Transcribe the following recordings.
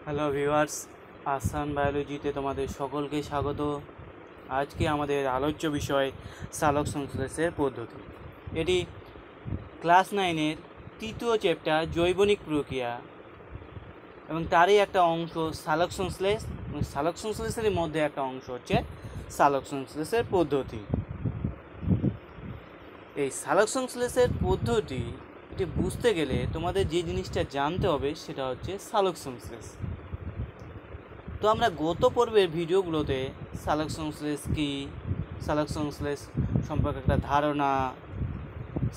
Hello viewers, আসান বায়োলজিতে তোমাদের সকলকে স্বাগত। আজকে আমাদের আলোচ্য বিষয় সালোক সংশ্লেষের পদ্ধতি। এটি ক্লাস 9-এর তৃতীয় চ্যাপ্টার জৈবনিক প্রক্রিয়া এবং তারই একটা অংশ সালোক সংশ্লেষ। সালোক সংশ্লেষের মধ্যে একটা অংশ হচ্ছে সালোক সংশ্লেষের পদ্ধতি। এই সালোক সংশ্লেষের পদ্ধতি এটি বুঝতে গেলে তোমাদের যে জিনিসটা জানতে হবে সেটা হচ্ছে সালোক সংশ্লেষ। তো আমরা গত পর্বের ভিডিওগুলোতে সালোক সংশ্লেষ কী, সালোক সংশ্লেষ সম্পর্কে একটা ধারণা,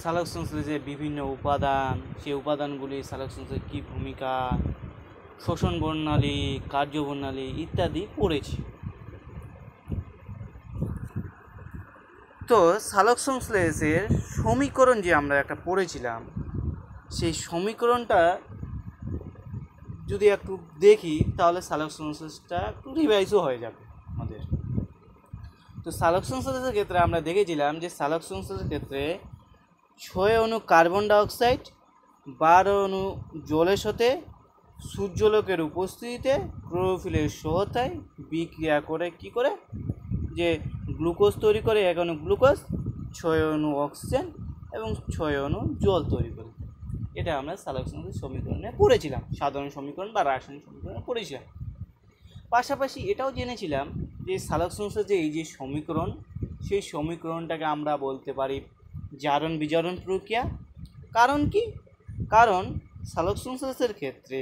সালোক সংশ্লেষের বিভিন্ন উপাদান, সেই উপাদানগুলি সালোক সংশ্লেষের কী ভূমিকা, শোষণ বর্ণালী, কার্যবর্ণালী ইত্যাদি পড়েছি। তো সালোক সংশ্লেষের সমীকরণ যে আমরা একটা পড়েছিলাম, সেই সমীকরণটা যদি একটু দেখি তাহলে সালোক সংশ্লেষটা একটু রিভাইজও হয়ে যাবে আমাদের। তো সালোক সংশ্লেষের ক্ষেত্রে আমরা দেখেছিলাম যে সালোক সংশ্লেষের ক্ষেত্রে 6 অণু কার্বন ডাইঅক্সাইড, 12 অণু জলের সাথে সূর্যালোকের উপস্থিতিতে ক্লোরোফিলের সহায়তায় বিক্রিয়া করে কি করে যে গ্লুকোজ তৈরি করে, 1 অণু গ্লুকোজ, 6 অণু অক্সিজেন এবং 6 অণু জল তৈরি করে। এটা আমরা সালোক সংশ্লেষ সমীকরণে পড়েছিলাম, সাধারণ সমীকরণ বা রাসায়নিক সমীকরণে পড়েছিলাম। পাশাপাশি এটাও জেনেছিলাম যে সালোক সংশ্লেষে এই যে সমীকরণ, সেই সমীকরণটাকে আমরা বলতে পারি জারণ বিজারণ প্রক্রিয়া। কারণ কি? কারণ সালোক সংশ্লেষের ক্ষেত্রে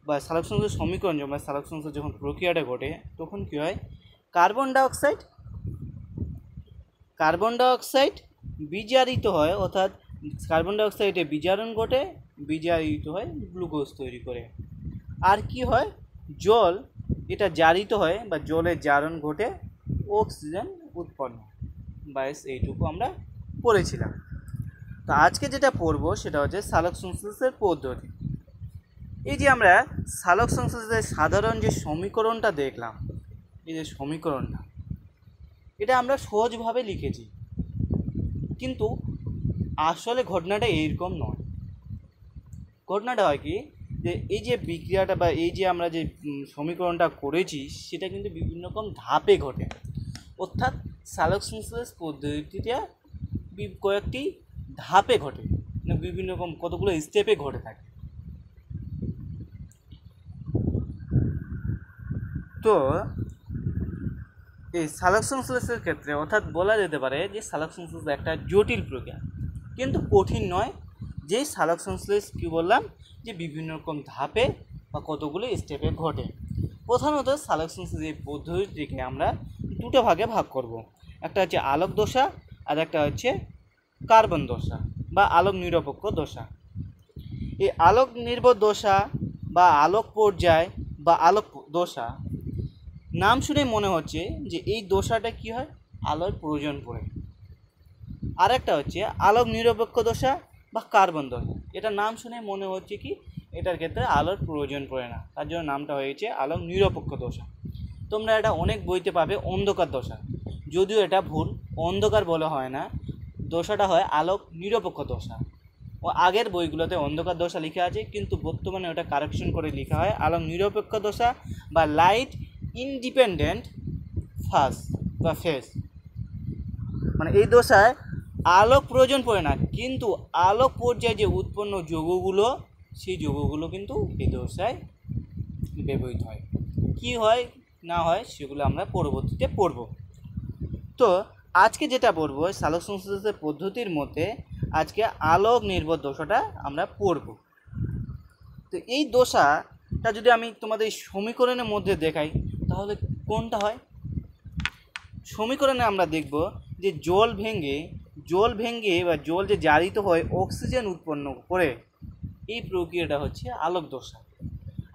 বা সালোক সংশ্লেষ সমীকরণ যখন সালোক সংশ্লেষ যখন প্রক্রিয়াটা ঘটে তখন কী হয়, কার্বন ডাইঅক্সাইড বিজারিত হয়, অর্থাৎ কার্বন ডাইঅক্সাইডে বিজারণ ঘটে, বিজারিত হয় গ্লুকোজ তৈরি করে। আর কি হয়, জল এটা জারিত হয় বা জলের জারণ ঘটে অক্সিজেন উৎপন্ন। ব্যাস এইটুকু আমরা পড়েছিলাম। তো আজকে যেটা পড়বো সেটা হচ্ছে সালোক সংশ্লেষের পদ্ধতি। এই যে আমরা সালোক সংশ্লেষের সাধারণ যে সমীকরণটা দেখলাম, এই যে সমীকরণটা, এটা আমরা সহজভাবে লিখেছি, কিন্তু আসলে ঘটনাটা এইরকম নয়। ঘটনাটা হয় কি, যে এই যে বিক্রিয়াটা বা এই যে আমরা যে সমীকরণটা করেছি সেটা কিন্তু বিভিন্ন রকম ধাপে ঘটে। অর্থাৎ সালোক সংশ্লেষ পদ্ধতিটা কয়েকটি ধাপে ঘটে, মানে বিভিন্ন রকম কতগুলো স্টেপে ঘটে থাকে। তো এই সালোক সংশ্লেষের ক্ষেত্রে অর্থাৎ বলা যেতে পারে যে সালোক সংশ্লেষ একটা জটিল প্রক্রিয়া, কিন্তু কঠিন নয়। যেই সালোক সংশ্লেষ কী বললাম যে বিভিন্ন রকম ধাপে বা কতগুলো স্টেপে ঘটে। প্রধানত সালোক সংশ্লেষের এই পদ্ধতিটিকে আমরা দুটো ভাগে ভাগ করব। একটা হচ্ছে আলোক দশা আর একটা হচ্ছে কার্বন দশা বা আলোক নিরপেক্ষ দশা। এই আলোক নির্ভর দশা বা আলোক পর্যায় বা আলোক দশা নাম শুনে মনে হচ্ছে যে এই দশাটা কি হয়, আলোর প্রয়োজন পড়ে। আর একটা হচ্ছে আলোক নিরপেক্ষ দশা বা কার্বন দশা। এটা নাম শুনে মনে হচ্ছে কি এটার ক্ষেত্রে আলোর প্রয়োজন পড়ে না, তার জন্য নামটা হয়েছে আলোক নিরপেক্ষ দশা। তোমরা এটা অনেক বইতে পাবে অন্ধকার দশা, যদিও এটা ভুল, অন্ধকার বলা হয় না, দশাটা হয় আলোক নিরপেক্ষ দশা। ও আগের বইগুলোতে অন্ধকার দশা লেখা আছে, কিন্তু বর্তমানে ওটা কারেকশন করে লেখা হয় আলোক নিরপেক্ষ দশা বা লাইট ইন্ডিপেন্ডেন্ট ফেজ। মানে এই দশায় আলোক প্রয়োজন পড়ে না, কিন্তু আলোক পর্যায়ে যে উৎপন্ন যৌগগুলো, সেই যৌগগুলো কিন্তু এই দশায় ব্যবহৃত হয়। কি হয় না হয় সেগুলো আমরা পরবর্তীতে পড়ব। তো আজকে যেটা পড়ব সালোক সংশ্লেষের পদ্ধতির মধ্যে আজকে আলোক নির্ভর দশাটা আমরা পড়ব। তো এই দশাটা যদি আমি তোমাদের সমীকরণের মধ্যে দেখাই তাহলে কোনটা হয়? সমীকরণে আমরা দেখব যে জল ভেঙে বা জল যে জারিত হয় অক্সিজেন উৎপন্ন করে, এই প্রক্রিয়াটা হচ্ছে আলোক দশা।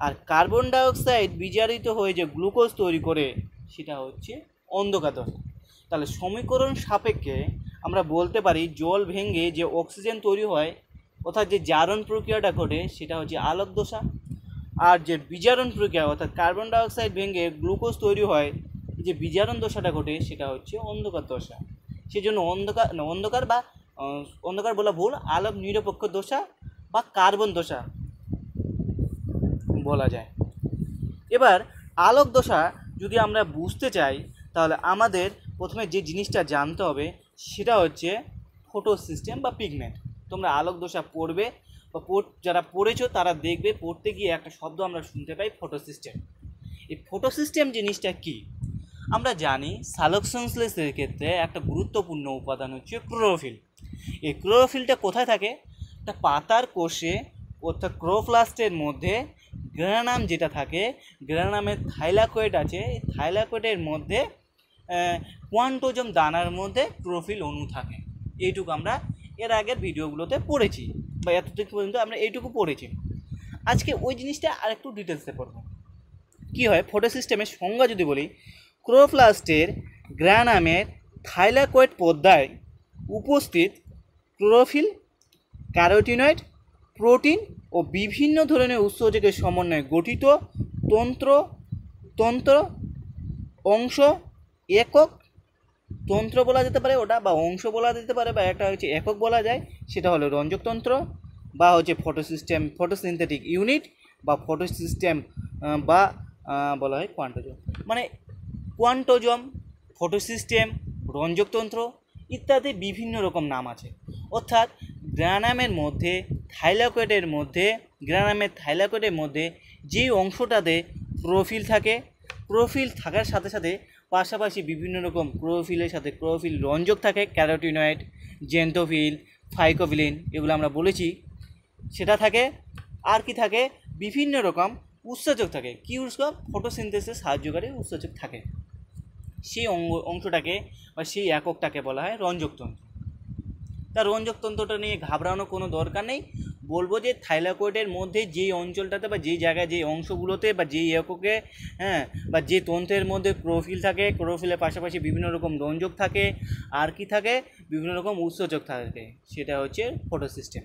আর কার্বন ডাইঅক্সাইড বিজারিত হয়ে যে গ্লুকোজ তৈরি করে সেটা হচ্ছে অন্ধকার দশা। তাহলে সমীকরণ সাপেক্ষে আমরা বলতে পারি জল ভেঙে যে অক্সিজেন তৈরি হয়, অর্থাৎ যে জারণ প্রক্রিয়াটা ঘটে সেটা হচ্ছে আলোক দশা। আর যে বিজারণ প্রক্রিয়া অর্থাৎ কার্বন ডাইঅক্সাইড ভেঙে গ্লুকোজ তৈরি হয়, যে বিজারণ দশাটা ঘটে সেটা হচ্ছে অন্ধকার দশা। সেজন্য অন্ধকার বলা ভুল, আলোক নিরপেক্ষ দশা বা কার্বন দশা বলা যায়। এবার আলোক দশা যদি আমরা বুঝতে চাই তাহলে আমাদের প্রথমে যে জিনিসটা জানতে হবে সেটা হচ্ছে ফটো সিস্টেম বা পিগমেন্ট। তোমরা আলোক দশা পড়বে বা যারা পড়েছো তারা দেখবে, পড়তে গিয়ে একটা শব্দ আমরা শুনতে পাই ফটো সিস্টেম। এই ফটো সিস্টেম জিনিসটা কি? আমরা জানি সালোকসেন্সলেসের ক্ষেত্রে একটা গুরুত্বপূর্ণ উপাদান হচ্ছে ক্লোরোফিল। এই ক্লোরোফিলটা কোথায় থাকে? একটা পাতার কোষে অর্থাৎ ক্লোরোপ্লাস্টের মধ্যে গ্রানাম যেটা থাকে, গ্রানামের থাইলাকয়েড আছে, এই থাইলাকয়েডের মধ্যে কোয়ান্টোজম দানার মধ্যে ক্লোরোফিল অণু থাকে। এইটুকু আমরা এর আগের ভিডিওগুলোতে পড়েছি, বা এতটুকু পর্যন্ত আমরা এইটুকু পড়েছি। আজকে ওই জিনিসটা আরেকটু ডিটেলসে পড়ব। কী হয় ফটো সিস্টেমের সংজ্ঞা যদি বলি, ক্লোরোপ্লাস্টের গ্রানামের থাইলাকয়েড পর্দায় উপস্থিত ক্লোরোফিল, ক্যারোটিনয়েড, প্রোটিন ও বিভিন্ন ধরনের উৎসেচকের সমন্বয়ে গঠিত তন্ত্র অংশ, একক তন্ত্র বলা যেতে পারে ওটা, বা অংশ বলা যেতে পারে, বা একটা হচ্ছে একক বলা যায়, সেটা হলো রঞ্জকতন্ত্র, বা হচ্ছে ফটোসিস্টেম ফটোসিনথেটিক ইউনিট, বা ফটোসিস্টেম, বা বলা হয় কোয়ান্টোজম। মানে কোয়ান্টোজম, ফটোসিস্টেম, রঞ্জকতন্ত্র ইত্যাদি বিভিন্ন রকম নাম আছে। অর্থাৎ গ্রানামের মধ্যে থাইলাকয়েডের মধ্যে যে অংশটাতে ক্লোরোফিল থাকে, ক্লোরোফিল থাকার সাথে সাথে পাশাপাশি বিভিন্ন রকম ক্লোরোফিলের সাথে ক্লোরোফিল রঞ্জক থাকে, ক্যারোটিনয়েড, জেন্টোফিল, ফাইকোভিলিন, এগুলো আমরা বলেছি, সেটা থাকে। আর কি থাকে? বিভিন্ন রকম উৎসেচক থাকে। কি উৎসেচক? ফটোসিনথেসিসে সাহায্যকারী উৎসেচক থাকে। সেই অংশটাকে বা সেই এককটাকে বলা হয় রঞ্জকতন্ত্র। তার রঞ্জকতন্ত্রটা নিয়ে ঘাবড়ানো কোনো দরকার নেই। বলবো যে থাইলাকয়েডের মধ্যে যেই অঞ্চলটাতে বা যেই জায়গায় যেই অংশগুলোতে বা যেই এককে বা যে তন্ত্রের মধ্যে ক্লোরোফিল থাকে, ক্লোরোফিলের পাশাপাশি বিভিন্ন রকম রঞ্জক থাকে, আর কি থাকে? বিভিন্ন রকম উৎসেচক থাকে, সেটা হচ্ছে ফটোসিস্টেম।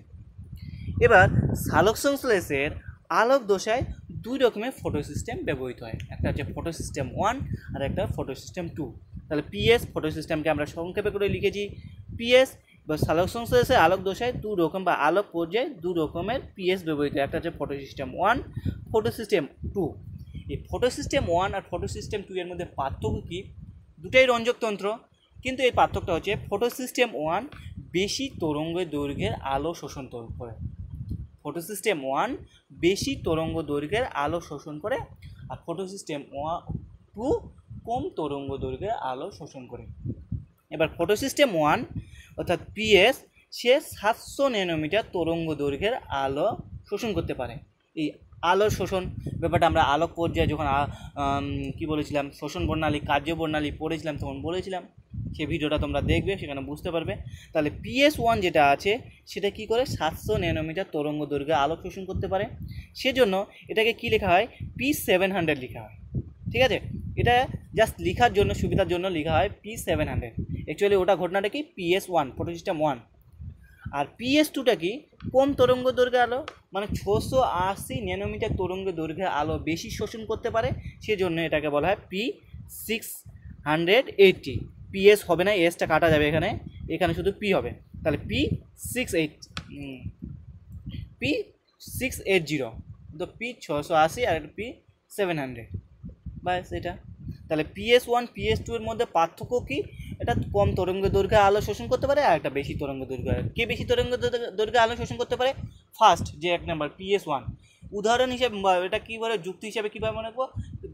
এবার সালোকসেন্সলেসের আলোক দশায় দুই রকমের ফটোসিস্টেম ব্যবহৃত হয়, একটা হচ্ছে ফটোসিস্টেম 1 আর একটা ফটোসিস্টেম 2। তাহলে পিএস ফটোসিস্টেমকে আমরা সংক্ষেপে করে লিখেছি পিএস। বা সালোকসেন্সলেসের আলোক দশায় দু রকম বা আলোক পর্যায়ে দু রকমের পিএস ব্যবহৃত হয়, একটা হচ্ছে ফটোসিস্টেম 1, ফটোসিস্টেম 2। এই ফটোসিস্টেম 1 আর ফটোসিস্টেম 2 এর মধ্যে পার্থক্য কী? দুটাই রঞ্জকতন্ত্র, কিন্তু এই পার্থক্যটা হচ্ছে ফটোসিস্টেম 1 বেশি তরঙ্গ দৈর্ঘ্যের আলো শোষণ করে, ফটোসিস্টেম 1 বেশি তরঙ্গ দৈর্ঘ্যের আলো শোষণ করে, আর ফটোসিস্টেম 2 কম তরঙ্গ দৈর্ঘ্যের আলো শোষণ করে। এবার ফটোসিস্টেম 1 অর্থাৎ পিএস, সে 700 ন্যানোমিটার তরঙ্গ দৈর্ঘ্যের আলো শোষণ করতে পারে। এই আলোর শোষণ ব্যাপারটা আমরা আলোক পর্যায়ে যখন কি বলেছিলাম, শোষণ বর্ণালী, কার্য বর্ণালী পড়েছিলাম, তখন বলেছিলাম, সেই ভিডিওটা তোমরা দেখবে, সেখানে বুঝতে পারবে। তাহলে PS1 যেটা আছে সেটা কি করে 700 ন্যানোমিটার তরঙ্গ দৈর্ঘ্যে আলোক শোষণ করতে পারে, সেজন্য এটাকে কি লেখা হয়? P700 লেখা হয়। ঠিক আছে, এটা জাস্ট লেখার জন্য, সুবিধার জন্য লেখা হয় P700। অ্যাকচুয়ালি ওটা ঘটনাটা কি? PS1 photosystem 1। আর PS2টা কি? কম তরঙ্গ দৈর্ঘ্যের আলো, মানে 680 ন্যানোমিটার তরঙ্গ দৈর্ঘ্যের আলো বেশি শোষণ করতে পারে, সেজন্য এটাকে বলা হয় P680। PS হবে না, এসটা কাটা যাবে এখানে, এখানে শুধু P হবে। তাহলে P680, তো P680 আর একটা P700, বাস এটা। তাহলে PS1 PS2 এর মধ্যে পার্থক্য কি? এটা কম তরঙ্গ দৈর্ঘ্যে আলো শোষণ করতে পারে, আর একটা বেশি তরঙ্গ দৈর্ঘ্য। কে বেশি তরঙ্গ দৈর্ঘ্যে আলো শোষণ করতে পারে? ফার্স্ট যে এক নাম্বার PS1। উদাহরণ হিসেবে এটা কী বলে, যুক্তি হিসাবে কীভাবে মনে করবো?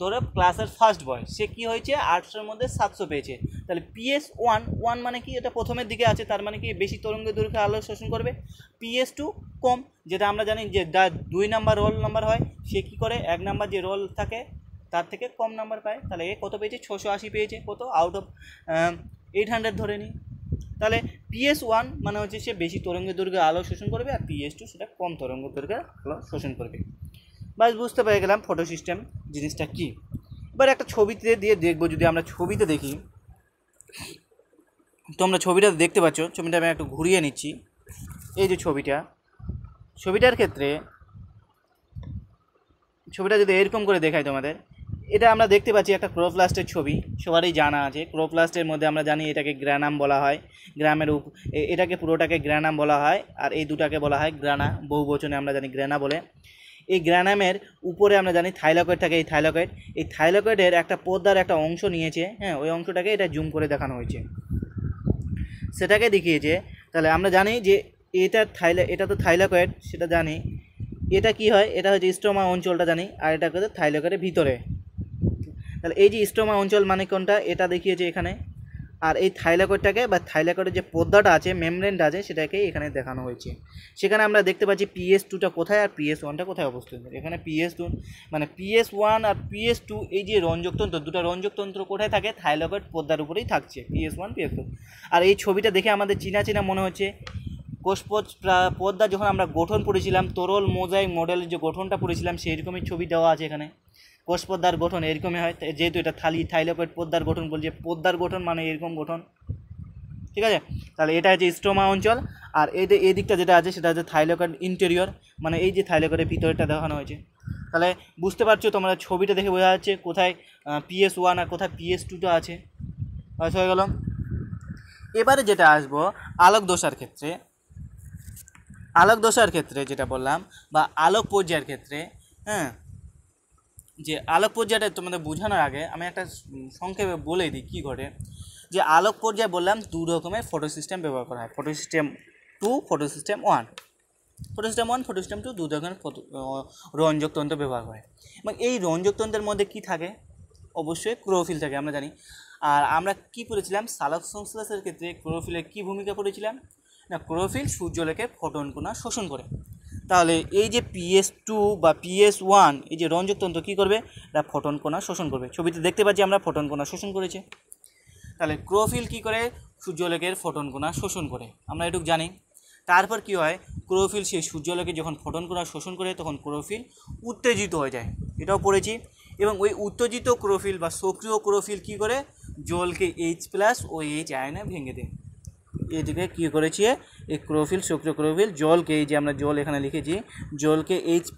ধরো ক্লাসের ফার্স্ট বয়, সে কী হয়েছে 800-এর মধ্যে 700 পেয়েছে, তাহলে PS1 মানে কি? এটা প্রথমের দিকে আছে, তার মানে কি বেশি তরঙ্গ দৈর্ঘ্যে আলো শোষণ করবে। PS2 কম, যেটা আমরা জানি যে 2 নাম্বার রোল নাম্বার হয়, সে কী করে 1 নাম্বার যে রোল থাকে তার থেকে কম নাম্বার পায়। তাহলে এ কত পেয়েছে? 680 পেয়েছে। কত? আউট অফ 800 ধরে নিই। তাহলে PS1 মানে হচ্ছে সে বেশি তরঙ্গ দৈর্ঘ্যে আলো শোষণ করবে, আর PS2 সেটা কম তরঙ্গ দৈর্ঘ্যের আলো শোষণ করবে। বাস বুঝতে পেরে গেলাম ফটো সিস্টেম জিনিসটা কী। এবার একটা ছবিতে দিয়ে দেখবো, যদি আমরা ছবিতে দেখি, তোমরা ছবিটা দেখতে পাচ্ছ, ছবিটা আমি একটু ঘুরিয়ে নিচ্ছি। এই যে ছবিটার ক্ষেত্রে ছবিটা যদি এরকম করে দেখাই তোমাদের, এটা আমরা দেখতে পাচ্ছি একটা ক্লোরোপ্লাস্টের ছবি, সবারই জানা আছে। ক্লোরোপ্লাস্টের মধ্যে আমরা জানি এটাকে গ্রানাম বলা হয়, এটাকে পুরোটাকে গ্রানাম বলা হয়, আর এই দুটাকে বলা হয় গ্রানা, বহুবচনে আমরা জানি গ্রানা বলে। এই গ্রানামের উপরে আমরা জানি থাইলাকয়েড থাকে, এই থাইলাকয়েডের একটা পর্দার একটা অংশ নিয়েছে, হ্যাঁ, ওই অংশটাকে এটা জুম করে দেখানো হয়েছে, সেটাকে দেখিয়েছে। তাহলে আমরা জানি যে এটা তো থাইলাকয়েড, সেটা জানি। এটা কি হয়, এটা হচ্ছে স্টোমা অঞ্চলটা জানি, আর এটা হচ্ছে থাইলাকয়েডের ভিতরে। তাহলে এই যে স্টোমা অঞ্চল মানে কোনটা, এটা দেখিয়েছে এখানে। আর এই থাইলাকয়েডটাকে বা থাইলাকয়েডের যে পর্দাটা আছে, মেমব্রেনটা আছে, সেটাকে এখানে দেখানো হয়েছে। সেখানে আমরা দেখতে পাচ্ছি PS2টা কোথায় আর PS1টা কোথায় অবস্থিত। এখানে PS2 মানে PS1 আর PS2 এই যে রঞ্জকতন্ত্র, দুটো রঞ্জকতন্ত্র কোথায় থাকে, থাইলাকয়েড পর্দার উপরেই থাকছে, PS1 PS2। আর এই ছবিটা দেখে আমাদের চেনা মনে হচ্ছে পর্দা যখন আমরা গঠন পড়েছিলাম, তরল মোজাইক মডেলের যে গঠনটা পড়েছিলাম, সেই রকমই ছবি দেওয়া আছে এখানে। কোষ পর্দার গঠন এরকমই হয়, যেহেতু এটা থাইলাকয়েড পর্দার গঠন বলছে, পর্দার গঠন মানে এরকম গঠন, ঠিক আছে। তাহলে এটা হচ্ছে স্টোমা অঞ্চল, আর এই দিকটা যেটা আছে সেটা হচ্ছে থাইলাকয়েড ইন্টেরিয়র, মানে এই যে থাইলাকয়েডের ভিতরটা দেখানো হয়েছে। তাহলে বুঝতে পারছো তোমরা, ছবিটা দেখে বোঝা যাচ্ছে কোথায় PS1 আর কোথায় PS2টা আছে। হয়ে গেল। এবারে যেটা আসবো আলোক দশার ক্ষেত্রে যেটা বললাম, বা আলোক পর্যায়ের ক্ষেত্রে, হ্যাঁ, যে আলোক পর্যায়টা তোমাদের বোঝানোর আগে আমি একটা সংক্ষেপে বলে দিই কী ঘটে। যে আলোক পর্যায় বললাম দু রকমের ফটো সিস্টেম ব্যবহার করা হয়, photo system 2, photo system 1। Photo system 2 দু রকমের রঞ্জকতন্ত্র ব্যবহার করে। এবং এই রঞ্জকতন্ত্রের মধ্যে কি থাকে, অবশ্যই ক্লোরোফিল থাকে, আমরা জানি। আর আমরা কি পড়েছিলাম, সালোক সংশ্লেষের ক্ষেত্রে ক্লোরোফিলের কী ভূমিকা পড়েছিলাম না, ক্লোরোফিল সূর্যালোকের ফোটন কণা শোষণ করে। তাহলে এই যে PS2 বা PS1 এই যে রঞ্জকতন্ত্র কী করবে, এটা ফোটন কণা শোষণ করবে। ছবিতে দেখতে পাচ্ছি আমরা ফোটন কণা শোষণ করেছে। তাহলে ক্লোরোফিল কী করে, সূর্যালোকের ফোটন কণা শোষণ করে, আমরা এটুকু জানি। তারপর কি হয়, ক্লোরোফিল সেই সূর্যালোকে যখন ফোটন কণা শোষণ করে তখন ক্লোরোফিল উত্তেজিত হয়ে যায়, এটাও পড়েছি। এবং ওই উত্তেজিত ক্লোরোফিল বা সক্রিয় ক্লোরোফিল কী করে, জলকে H+ ও H আয়নে ভেঙে দেয়। এদিকে কী করেছি, এই ক্লোরোফিল, সক্রিয় ক্লোরোফিল জলকে, এই যে আমরা জল এখানে লিখেছি, জলকে H+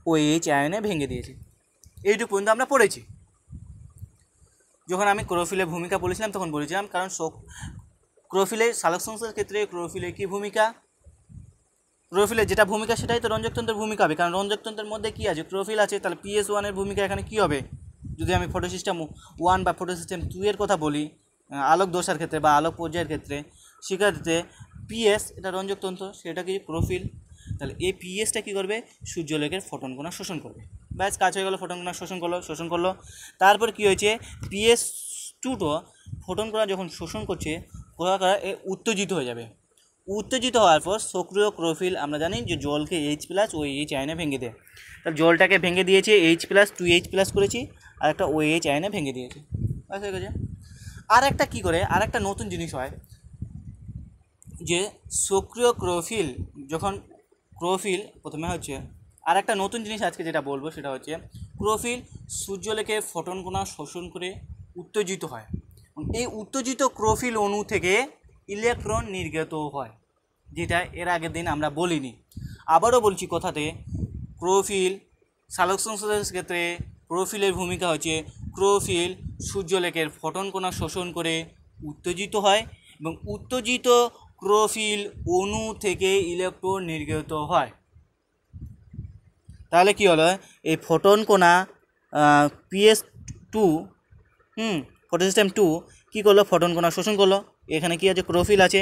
ও H আয়নে ভেঙে দিয়েছে। এইটুকু পর্যন্ত আমরা পড়েছি। যখন আমি ক্লোরোফিলের ভূমিকা বলেছিলাম তখন বলেছিলাম, কারণ ক্লোরোফিলের সালোক সংশ্লেষের ক্ষেত্রে ক্লোরোফিলের কী ভূমিকা, ক্লোরোফিলের যেটা ভূমিকা সেটাই তো রঞ্জকতন্ত্রের ভূমিকা হবে, কারণ রঞ্জকতন্ত্রের মধ্যে কী আছে, ক্লোরোফিল আছে। তাহলে PS1 এর ভূমিকা এখানে কী হবে, যদি আমি ফটো সিস্টেম 1 বা ফটো সিস্টেম 2 এর কথা বলি, আলোক দশার ক্ষেত্রে বা আলোক পর্যায়ের ক্ষেত্রে, সেক্ষেত্রে PS এটা রঞ্জকতন্ত্র, সেটা কি ক্লোরোফিল। তাহলে এই PSটা কী করবে, সূর্যালোকের ফোটন কণা শোষণ করবে। ব্যাস, কাজ হয়ে গেলো, ফোটন কণা শোষণ করলো। তারপর কী হয়েছে, PS2 ফোটন কণা যখন শোষণ করছে, উত্তেজিত হয়ে যাবে। উত্তেজিত হওয়ার পর সক্রিয় ক্লোরোফিল, আমরা জানি যে জলকে H+ ও H আয়নে ভেঙে দেয়। তাহলে জলটাকে ভেঙে দিয়েছে, H+ 2H+ করেছি, আর একটা OH আয়নে ভেঙে দিয়েছে, ব্যাস হয়ে গেছে। আর একটা কী করে, আর একটা নতুন জিনিস হয়, যে সক্রিয় ক্লোরোফিল যখন ক্লোরোফিল প্রথমে হচ্ছে, আর একটা নতুন জিনিস আজকে যেটা বলবো সেটা হচ্ছে, ক্লোরোফিল সূর্যালোকে ফোটন কণা শোষণ করে উত্তেজিত হয়। এই উত্তেজিত ক্লোরোফিল অণু থেকে ইলেকট্রন নির্গত হয়, যেটা এর আগের দিন আমরা বলিনি। আবারও বলছি কথাতে, ক্লোরোফিল সালোক সংশ্লেষের ক্ষেত্রে ক্লোরোফিলের ভূমিকা হচ্ছে, ক্লোরোফিল সূর্যালোকের ফোটন কণা শোষণ করে উত্তেজিত হয়, এবং উত্তেজিত ক্লোরোফিল অণু থেকে ইলেকট্রন নির্গত হয়। তাহলে কি হলো, এই ফোটন কণা PS2 ফটো সিস্টেম 2 কী করলো, ফোটন কণা শোষণ করলো। এখানে কি আছে, ক্লোরোফিল আছে।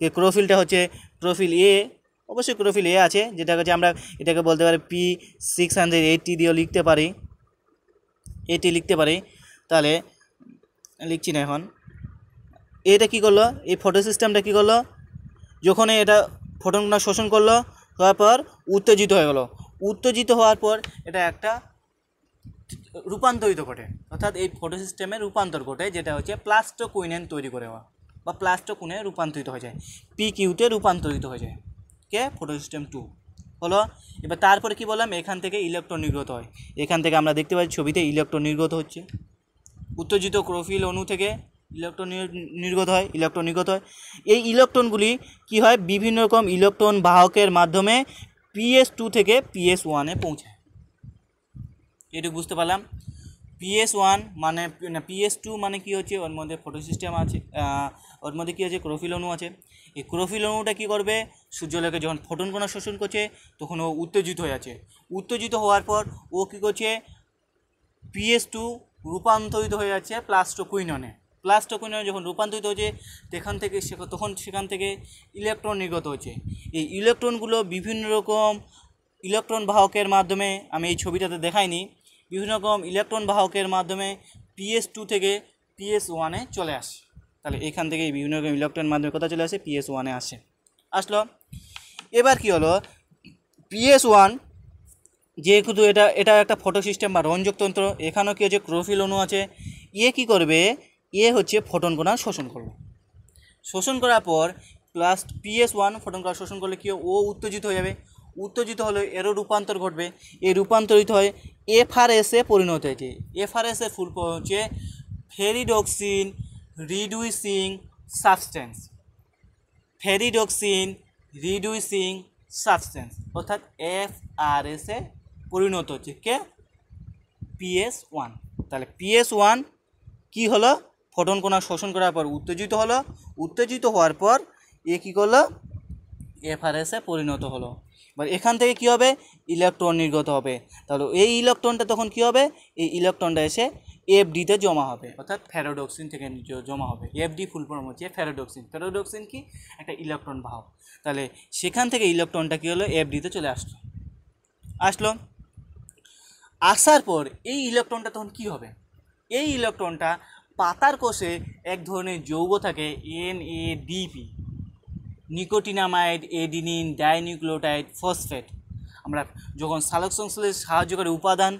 এই ক্লোরোফিলটা হচ্ছে ক্লোরোফিল A, অবশ্যই ক্লোরোফিল A আছে, যেটা হচ্ছে আমরা এটাকে বলতে পারি P680 দিয়েও লিখতে পারি। তাহলে লিখছি না এখন। এটা কী করলো, এই ফটো সিস্টেমটা কী করলো, যখন এটা ফোটন কণা শোষণ করলো, তারপর উত্তেজিত হয়ে গেল। উত্তেজিত হওয়ার পর এটা একটা রূপান্তরিত ঘটে, অর্থাৎ এই ফটো সিস্টেমের রূপান্তর ঘটে, যেটা হচ্ছে প্লাস্টোকুইনেন তৈরি করে হওয়া, বা প্লাস্টোকুইনে রূপান্তরিত হয়ে যায়, PQতে রূপান্তরিত হয়ে যায়, কে ফটো সিস্টেম 2 হলো। এবার তারপরে কি বললাম, এখান থেকে ইলেকট্রন নির্গত হয়। এখান থেকে আমরা দেখতে পাচ্ছি ছবিতে ইলেকট্রন নির্গত হচ্ছে, উত্তেজিত ক্লোরোফিল অণু থেকে ইলেকট্রন নির্গত হয়। এই ইলেকট্রনগুলি কি হয়, বিভিন্ন রকম ইলেকট্রন বাহকের মাধ্যমে PS2 থেকে PS1 পৌঁছায়। এটুকু বুঝতে পারলাম। PS1 মানে PS2 মানে কি হচ্ছে, ওর মধ্যে ফটো সিস্টেম আছে, ওর মধ্যে কী আছে, ক্লোরোফিল অণু আছে। এই ক্লোরোফিল অণুটা কী করবে, সূর্যালোকে যখন ফোটন কণা শোষণ করছে তখন ও উত্তেজিত হয়ে আছে। উত্তেজিত হওয়ার পর ও কী করছে, PS2 রূপান্তরিত হয়ে যাচ্ছে প্লাস্টোকুইননে। প্লাস্টোকুইননে যখন রূপান্তরিত হচ্ছে সেখান থেকে ইলেকট্রন নির্গত হচ্ছে। এই ইলেকট্রনগুলো বিভিন্ন রকম ইলেকট্রন বাহকের মাধ্যমে, আমি এই ছবিটাতে দেখাইনি, বিভিন্ন রকম ইলেকট্রন বাহকের মাধ্যমে PS2 থেকে PS1-এ চলে আসে। তাহলে এখান থেকে বিভিন্ন রকম ইলেকট্রন মাধ্যমে কোথায় চলে আসে, PS1-এ আসে। আসলো, এবার কি হলো, PS1 যেহেতু এটা একটা ফটো সিস্টেম বা রঞ্জকতন্ত্র, এখানেও কি হচ্ছে, ক্লোরোফিল অণু আছে। কী করবে, হচ্ছে ফোটন কণা শোষণ করবে। শোষণ করার পর প্লাস PS1 ফোটন কণা শোষণ করলে কি ও উত্তেজিত হয়ে যাবে। উত্তেজিত হলে এরও রূপান্তর ঘটবে। এই রূপান্তরিত হয়ে FRS-এ পরিণত হয়েছে। FRS-এর ফুল ফর্ম হচ্ছে ferredoxin reducing substance. Ferredoxin reducing substance অর্থাৎ FRS-এ পরিণত হচ্ছে কে, PS1। তাহলে PS1 কি হলো, ফোটন কণা শোষণ করার পর উত্তেজিত হলো। উত্তেজিত হওয়ার পর কী করলো, FRS-এ পরিণত হলো। এবার এখান থেকে কী হবে, ইলেকট্রন নির্গত হবে। তাহলে এই ইলেকট্রনটা তখন কী হবে, এই ইলেকট্রনটা এসে FD-তে জমা হবে, অর্থাৎ ফেরোডক্সিন থেকে জমা হবে। FD ফুল ফর্ম হচ্ছে ফেরোডক্সিন। ফেরোডক্সিন কি, একটা ইলেকট্রন বাহক। তাহলে সেখান থেকে ইলেকট্রনটা কী হলো, FD-তে চলে আসলো। আসার পর এই ইলেকট্রনটা তখন কী হবে, এই ইলেকট্রনটা পাতার কোষে এক ধরনের যৌগ থাকে NADP, nicotinamide adenine dinucleotide phosphate. আমরা যখন সালোকসংশ্লেষে সাহায্যকারী উপাদান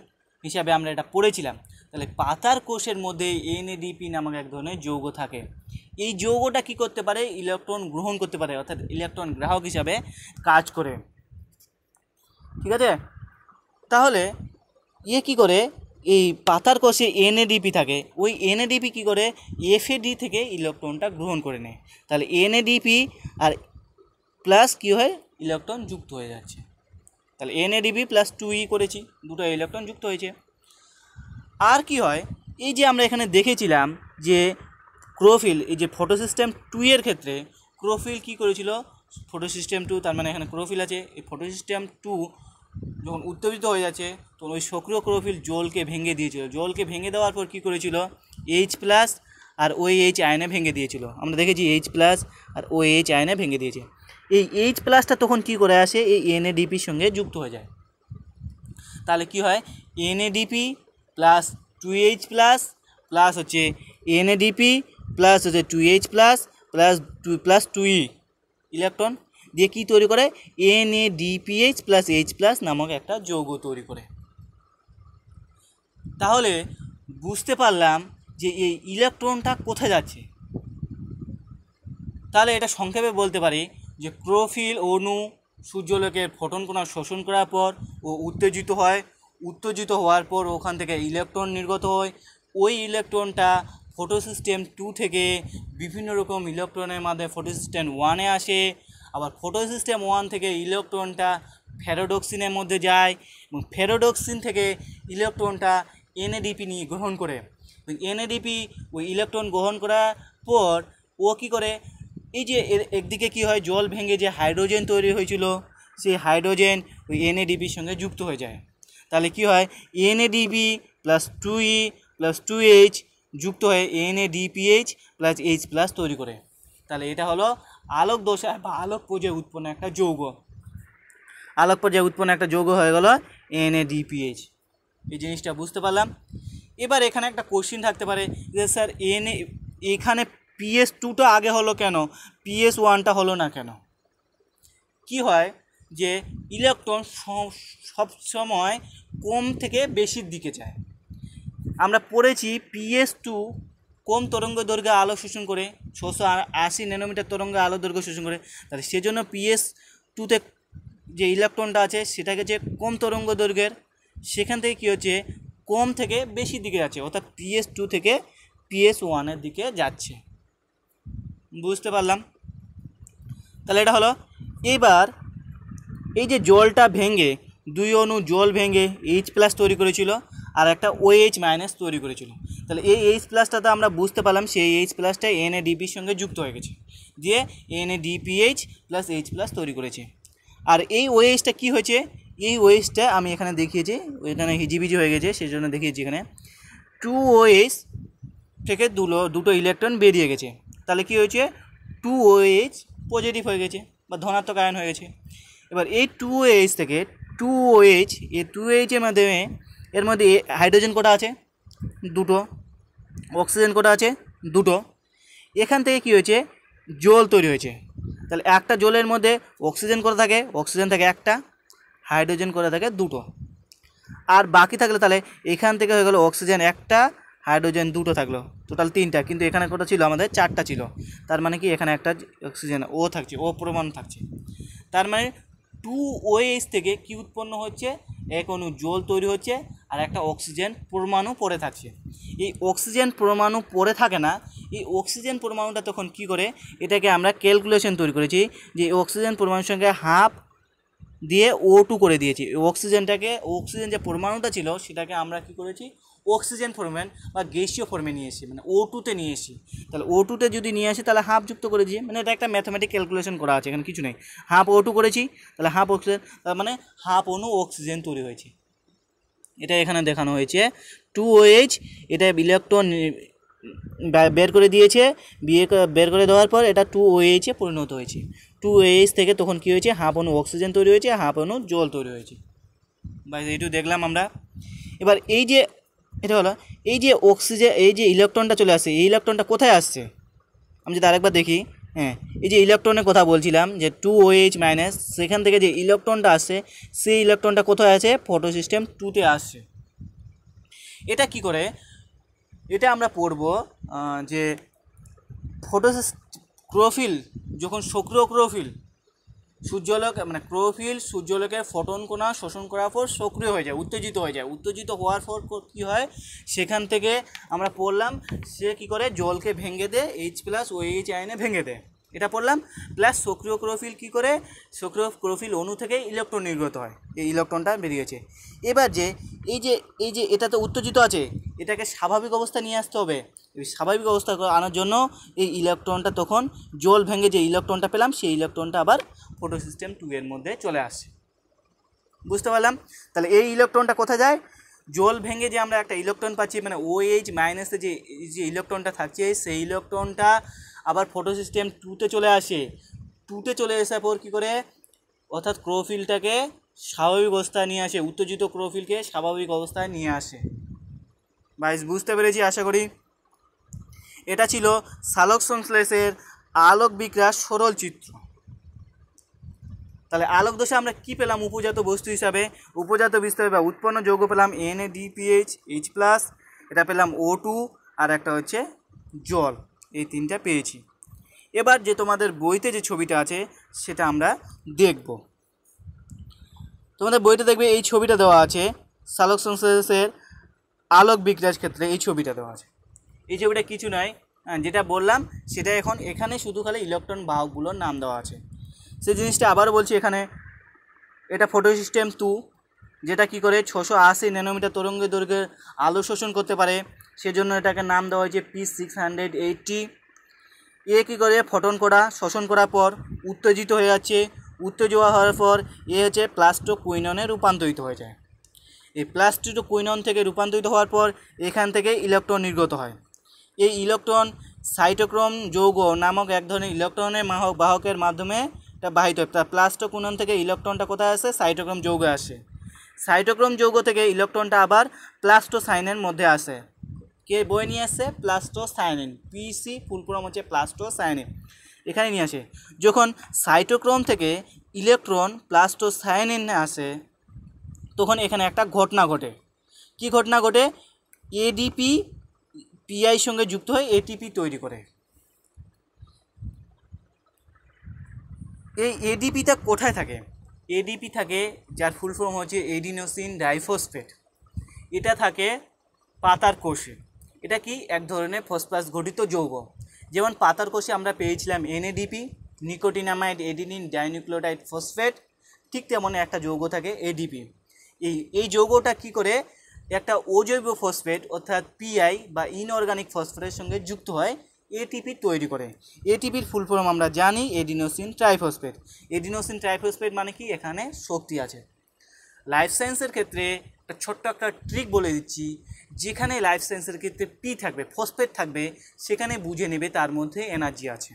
হিসাবে আমরা এটা পড়েছিলাম। তাহলে পাতার কোষের মধ্যে NADP নামক এক ধরনের যৌগ থাকে। এই যৌগটা কি করতে পারে, ইলেকট্রন গ্রহণ করতে পারে, অর্থাৎ ইলেকট্রন গ্রাহক হিসাবে কাজ করে। ঠিক আছে, তাহলে কি করে, এই পাতার কোষে NADP থাকে, ওই NADP কি করে, FAD থেকে ইলেকট্রনটা গ্রহণ করে নেয়। তাহলে NADP আর প্লাস কী হয়, ইলেকট্রন যুক্ত হয়ে যাচ্ছে। তাহলে NADP প্লাস 2E করেছি, দুটো ইলেকট্রন যুক্ত হয়েছে। আর কি হয়, এই যে আমরা এখানে দেখেছিলাম যে ক্লোরোফিল, এই যে ফটোসিস্টেম 2 এর ক্ষেত্রে ক্লোরোফিল কী করেছিল, ফটোসিস্টেম 2, তার মানে এখানে ক্লোরোফিল আছে। এই ফটোসিস্টেম 2 যখন উত্তেজিত হয়ে যাচ্ছে তখন ওই সক্রিয় ক্লোরোফিল জলকে ভেঙে দিয়েছিল। জলকে ভেঙে দেওয়ার পর কী করেছিল, H+ আর OH আয়নে ভেঙে দিয়েছিল। আমরা দেখেছি H+ আর OH আয়নে ভেঙে দিয়েছে। এই H+টা তখন কি করে আসে, এই NADPর সঙ্গে যুক্ত হয়ে যায়। তাহলে কি হয়, NADP প্লাস 2H+ প্লাস হচ্ছে NADP প্লাস হচ্ছে 2H+ প্লাস 2E ইলেকট্রন দিয়ে কী তৈরি করে, NADPH প্লাস H+ নামক একটা যৌগ তৈরি করে। তাহলে বুঝতে পারলাম যে এই ইলেকট্রনটা কোথায় যাচ্ছে। তাহলে এটা সংক্ষেপে বলতে পারি যে ক্লোরোফিল অণু সূর্যালোকের ফোটন কণা শোষণ করার পর ও উত্তেজিত হয়। উত্তেজিত হওয়ার পর ওখান থেকে ইলেকট্রন নির্গত হয়। ওই ইলেকট্রনটা ফটোসিস্টেম 2 থেকে বিভিন্ন রকম ইলেকট্রনের মাধ্যমে ফটোসিস্টেম 1-এ আসে। আবার ফটোসিস্টেম 1 থেকে ইলেকট্রনটা ফেরোডক্সিনের মধ্যে যায় এবং ফেরোডক্সিন থেকে ইলেকট্রনটা NADP নিয়ে গ্রহণ করে। NADP ওই ইলেকট্রন গ্রহণ করার পর ও কী করে, এই যে একদিকে কি হয়, জল ভেঙে যে হাইড্রোজেন তৈরি হয়েছিল, সেই হাইড্রোজেন ওই NADPর সঙ্গে যুক্ত হয়ে যায়। তাহলে কি হয়, NADP plus 2E plus 2H যুক্ত হয়ে NADPH প্লাস H+ তৈরি করে। তাহলে এটা হলো আলোক দশায় বা আলোক পর্যায়ে উৎপন্ন একটা যৌগ। আলোক পর্যায়ে উৎপন্ন একটা যৌগ হয়ে গেল NADPH। এই জিনিসটা বুঝতে পারলাম। এবার এখানে একটা কোশ্চিন থাকতে পারে যে স্যার এখানে PS2টা আগে হলো কেন, PS1টা হলো না কেন। কি হয় যে ইলেকট্রন সবসময় কম থেকে বেশির দিকে যায়। আমরা পড়েছি PS2 কম তরঙ্গ দৈর্ঘ্যে আলো শোষণ করে, 680 ন্যানোমিটার তরঙ্গে আলো দৈর্ঘ্য শোষণ করে। তাহলে সেজন্য PS2তে যে ইলেকট্রনটা আছে সেটাকে যে কম তরঙ্গ দৈর্ঘ্যের, সেখান থেকে কী হচ্ছে, কম থেকে বেশি দিকে যাচ্ছে, অর্থাৎ PS2 থেকে PS1-এর দিকে যাচ্ছে। বুঝতে পারলাম। তাহলে এটা হলো। এবার এই যে জলটা ভেঙে, দুই অণু জল ভেঙে H+ তৈরি করেছিল, আর একটা OH মাইনাস তৈরি করেছিল। তাহলে এই H প্লাসটাতে আমরা বুঝতে পারলাম সেই H প্লাসটা NADPর সঙ্গে যুক্ত হয়ে গেছে, দিয়ে NADPH প্লাস H প্লাস তৈরি করেছে। আর এই OHটা কি হয়েছে, এই OHটা আমি এখানে দেখিয়েছি, এখানে হিজিবিজি হয়ে গেছে সেই জন্য দেখিয়েছি এখানে 2OH থেকে দুটো ইলেকট্রন বেরিয়ে গেছে। তাহলে কি হয়েছে, 2OH পজিটিভ হয়ে গেছে বা ধনাত্মক আয়ন হয়ে গেছে। এবার এই 2OH থেকে 2OH, এই 2OH এর মধ্যে হাইড্রোজেন কটা আছে, দুটো, অক্সিজেন কটা আছে, দুটো। এখান থেকে কি হয়েছে, জল তৈরি হয়েছে। তাহলে একটা জলের মধ্যে অক্সিজেন কটা থাকে, অক্সিজেন থাকে একটা, হাইড্রোজেন কটা থাকে দুটো। আর বাকি থাকলে তাহলে এখান থেকে হয়ে গেল অক্সিজেন একটা, হাইড্রোজেন দুটো থাকলো, টোটাল তিনটা। কিন্তু এখানে কটা ছিল, আমাদের চারটা ছিল। তার মানে কি এখানে একটা অক্সিজেন ও থাকছে, ও পরমাণু থাকছে। তার মানে 2OH থেকে কি উৎপন্ন হচ্ছে, এক অণু জল তৈরি হচ্ছে আর একটা অক্সিজেন পরমাণু পড়ে থাকছে। এই অক্সিজেন পরমাণু পড়ে থাকে না, এই অক্সিজেন পরমাণুটা তখন কি করে, এটাকে আমরা ক্যালকুলেশন তৈরি করেছি যে অক্সিজেন পরমাণুর সঙ্গে হাফ দিয়ে O2 করে দিয়েছি। অক্সিজেনটাকে, অক্সিজেন যে পরমাণুটা ছিল সেটাকে আমরা কি করেছি, অক্সিজেন ফর্মে বা গ্যাসীয় ফর্মে নিয়ে এসেছি, মানে O2তে নিয়ে এসেছি। তাহলে O2তে যদি নিয়ে আসি তাহলে হাফ যুক্ত করে দিই, মানে এটা একটা ম্যাথমেটিক ক্যালকুলেশন করা আছে, এখানে কিছু নেই। হাফ O2 করেছি, তাহলে হাফ অক্সিজেন, তার মানে হাফ অণু অক্সিজেন তৈরি হয়েছে। এটা এখানে দেখানো হয়েছে 2OH, এটা ইলেকট্রন বের করে দিয়েছে, বের করে দেওয়ার পর এটা 2OH এ পরিণত হয়েছে। 2OH থেকে তখন কী হয়েছে, হাফ অণু অক্সিজেন তৈরি হয়েছে, হাফ অণু জল তৈরি হয়েছে। বাস এইটু দেখলাম আমরা। এবার এই যে এটা হলো, এই যে অক্সিজেন, এই যে ইলেকট্রনটা চলে আসছে, এই ইলেকট্রনটা কোথায় আসছে, আমি যদি আরেকবার দেখি, হ্যাঁ, এই যে ইলেকট্রনের কথা বলছিলাম যে 2OH মাইনাস, সেখান থেকে যে ইলেকট্রনটা আসছে সেই ইলেকট্রনটা কোথায় আছে, ফটো সিস্টেম 2তে আসছে। এটা কি করে, এটা আমরা পড়ব যে ক্লোরোফিল যখন সক্রিয় ক্লোরোফিল সূর্যালোক, মানে ক্লোরোফিল সূর্যালোকে ফোটন কণা শোষণ করার পর সক্রিয় হয়ে যায়, উত্তেজিত হয়ে যায়। উত্তেজিত হওয়ার পর কী হয়, সেখান থেকে আমরা পড়লাম সে কি করে, জলকে ভেঙে দেয়, H+OH আয়নে ভেঙে দেয়, এটা পড়লাম। প্লাস সক্রিয় ক্লোরোফিল কী করে, সক্রিয় ক্লোরোফিল অণু থেকে ইলেকট্রন নির্গত হয়, এই ইলেকট্রনটা বেরিয়েছে। এবার যে এই যে এটা তো উত্তেজিত আছে, এটাকে স্বাভাবিক অবস্থা নিয়ে আসতে হবে। এই স্বাভাবিক অবস্থা আনার জন্য এই ইলেকট্রনটা তখন জল ভেঙে যে ইলেকট্রনটা পেলাম সেই ইলেকট্রনটা আবার ফটো সিস্টেম 2 এর মধ্যে চলে আসে। বুঝতে পারলাম? তাহলে এই ইলেকট্রনটা কোথায় যায়, জল ভেঙে যে আমরা একটা ইলেকট্রন পাচ্ছি, মানে OH মাইনাসে যে ইলেকট্রনটা থাকছে সেই ইলেকট্রনটা আবার ফটো সিস্টেম 2তে চলে আসে। 2তে চলে আসার পর কী করে, অর্থাৎ ক্লোরোফিলটাকে স্বাভাবিক অবস্থায় নিয়ে আসে, উত্তেজিত ক্লোরোফিলকে স্বাভাবিক অবস্থায় নিয়ে আসে। ভাই বুঝতে পেরেছি আশা করি। এটা ছিল সালোক সংশ্লেষের আলোক বিক্রিয়ার সরল চিত্র। তাহলে আলোক দশা আমরা কি পেলাম, উপজাত বস্তু হিসাবে, উপজাত বিস্তার বা উৎপন্ন যৌগ পেলাম NADPH, H+, এটা পেলাম O2, আর একটা হচ্ছে জল, এই তিনটা পেয়েছি। এবার যে তোমাদের বইতে যে ছবিটা আছে সেটা আমরা দেখব। তোমাদের বইতে দেখবে এই ছবিটা দেওয়া আছে, সালোক সংশ্লেষের আলোক বিক্রিয়ার ক্ষেত্রে এই ছবিটা দেওয়া আছে। এই ছবিটা কিছু নয়, যেটা বললাম সেটা এখন এখানে শুধু খালি ইলেকট্রন বাহকগুলোর নাম দেওয়া আছে। সেই জিনিসটা আবারও বলছি, এখানে এটা ফটো সিস্টেম 2, যেটা কি করে 680 ন্যানোমিটার তরঙ্গ দৈর্ঘ্যের আলো শোষণ করতে পারে, সেজন্য এটাকে নাম দেওয়া হয়েছে P680। এ কী করে, ফোটন কণা শোষণ করার পর উত্তেজিত হয়ে যাচ্ছে, উত্তেজিত হওয়ার পর এ হচ্ছে প্লাস্টোকুইননে রূপান্তরিত হয়ে যায়। এই প্লাস্টোকুইনন থেকে রূপান্তরিত হওয়ার পর এখান থেকে ইলেকট্রন নির্গত হয়। এই ইলেকট্রন সাইটোক্রোম যৌগ নামক এক ধরনের ইলেকট্রনের বাহকের মাধ্যমে এটা বাহিত হয়। প্লাস্টোকুইনন থেকে ইলেকট্রনটা কোথায় আসে, সাইটোক্রোম যৌগে আসে। সাইটোক্রোম যৌগ থেকে ইলেকট্রনটা আবার প্লাস্টোসাইনের মধ্যে আসে। কে বয়ে নিয়ে আসছে, প্লাস্টোসাইনিন, PC ফুল ফর্ম হচ্ছে প্লাস্টোসাইনিন, এখানে নিয়ে আসে। যখন সাইটোক্রোম থেকে ইলেকট্রন প্লাস্টোসাইনিনে আসে তখন এখানে একটা ঘটনা ঘটে। কি ঘটনা ঘটে, ADP PI সঙ্গে যুক্ত হয়ে ATP তৈরি করে। এই ADPটা কোথায় থাকে, ADP থাকে, যার ফুল ফর্ম হচ্ছে এডিনোসিন ডাইফসফেট, এটা থাকে পাতার কোষে। এটা কি এক ধরনের ফসফরাস গঠিত যৌগ। যেমন পাতার কোষে আমরা পেয়েছিলাম NADP, nicotinamide adenine dinucleotide phosphate, ঠিক তেমন একটা যৌগ থাকে ADP। এই যৌগটা কি করে, একটা অজৈব ফসফেট অর্থাৎ পিআই বা ইনঅর্গানিক ফসফেটের সঙ্গে যুক্ত হয় এটিপি তৈরি করে। এটিপির ফুল ফর্ম আমরা জানি এডিনোসিন ট্রাইফসফেট। এডিনোসিন ট্রাইফসফেট মানে কি, এখানে শক্তি আছে। লাইফ সায়েন্সের ক্ষেত্রে একটা ছোট্ট একটা ট্রিক বলে দিচ্ছি, যেখানে লাইফ সায়েন্সের ক্ষেত্রে পি থাকবে, ফসফেট থাকবে, সেখানে বুঝে নেবে তার মধ্যে এনার্জি আছে।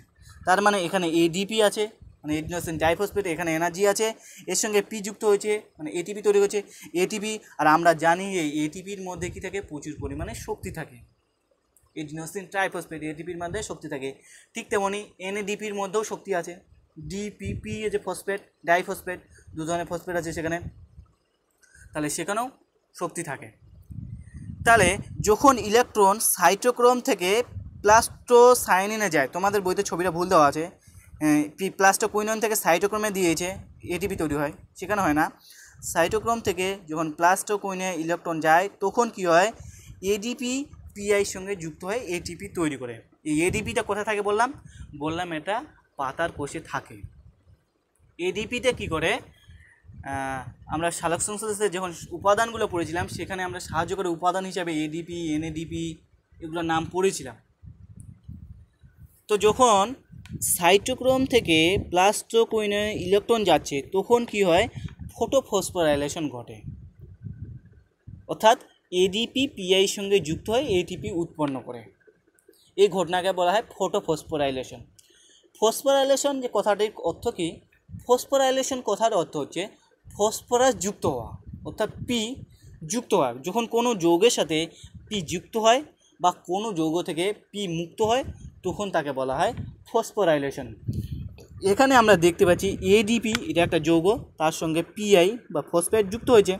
তার মানে এখানে এডিপি আছে, মানে এডিনোসিন ডাইফসফেট, এখানে এনার্জি আছে, এর সঙ্গে পি যুক্ত হয়েছে মানে এটিপি তৈরি হচ্ছে এটিপি। আর আমরা জানি এই এটিপির মধ্যে কি থাকে, প্রচুর পরিমাণে শক্তি থাকে। এডিনোসিন ট্রাইফসফেট এটিপির মধ্যে শক্তি থাকে। ঠিক তেমনি এনএডিপির মধ্যেও শক্তি আছে। ডিপিপি যে ফসফেট ডাইফসফেট, দু ধরনের ফসফেট আছে সেখানে, তাহলে সেখানেও শক্তি থাকে। তাহলে যখন ইলেকট্রন সাইটোক্রোম থেকে প্লাস্টোসাইনিনে যায়, তোমাদের বইতে ছবিটা ভুল দেওয়া আছে, প্লাস্টোকুইনন থেকে সাইটোক্রোমে দিয়েছে এটিপি তৈরি হয়, সেখানে হয় না। সাইটোক্রোম থেকে যখন প্লাস্টোকুইনে ইলেকট্রন যায় তখন কি হয়, এডিপি পিআইয়ের সঙ্গে যুক্ত হয়ে এটিপি তৈরি করে। এই এডিপিটা কোথায় থাকে বললাম এটা পাতার কোষে থাকে। এডিপিতে কি করে, আমরা সালোকসংশ্লেষে যখন উপাদানগুলো পড়েছিলাম সেখানে আমরা সাহায্য করে উপাদান হিসাবে এডিপি এনএডিপি এগুলোর নাম পড়েছিলাম। তো যখন সাইটোক্রোম থেকে প্লাস্টোকুইনে ইলেকট্রন যাচ্ছে তখন কি হয়, ফটোফসফোরাইলেশন ঘটে, অর্থাৎ এডিপি পিআইয়ের সঙ্গে যুক্ত হয়ে এটিপি উৎপন্ন করে। এই ঘটনাকে বলা হয় ফটোফসফোরাইলেশন। ফসফোরাইলেশন যে কথাটির অর্থ কি, ফসফোরাইলেশন কথার অর্থ হচ্ছে ফসফরাস যুক্ত হওয়া, অর্থাৎ পি যুক্ত হয়। যখন কোনো যৌগের সাথে পি যুক্ত হয় বা কোনো যৌগ থেকে পি মুক্ত হয় তখন তাকে বলা হয় ফসফোরাইলেশন। এখানে আমরা দেখতে পাচ্ছি এডিপি এটা একটা যৌগ, তার সঙ্গে পিআই বা ফসফেট যুক্ত হয়েছে,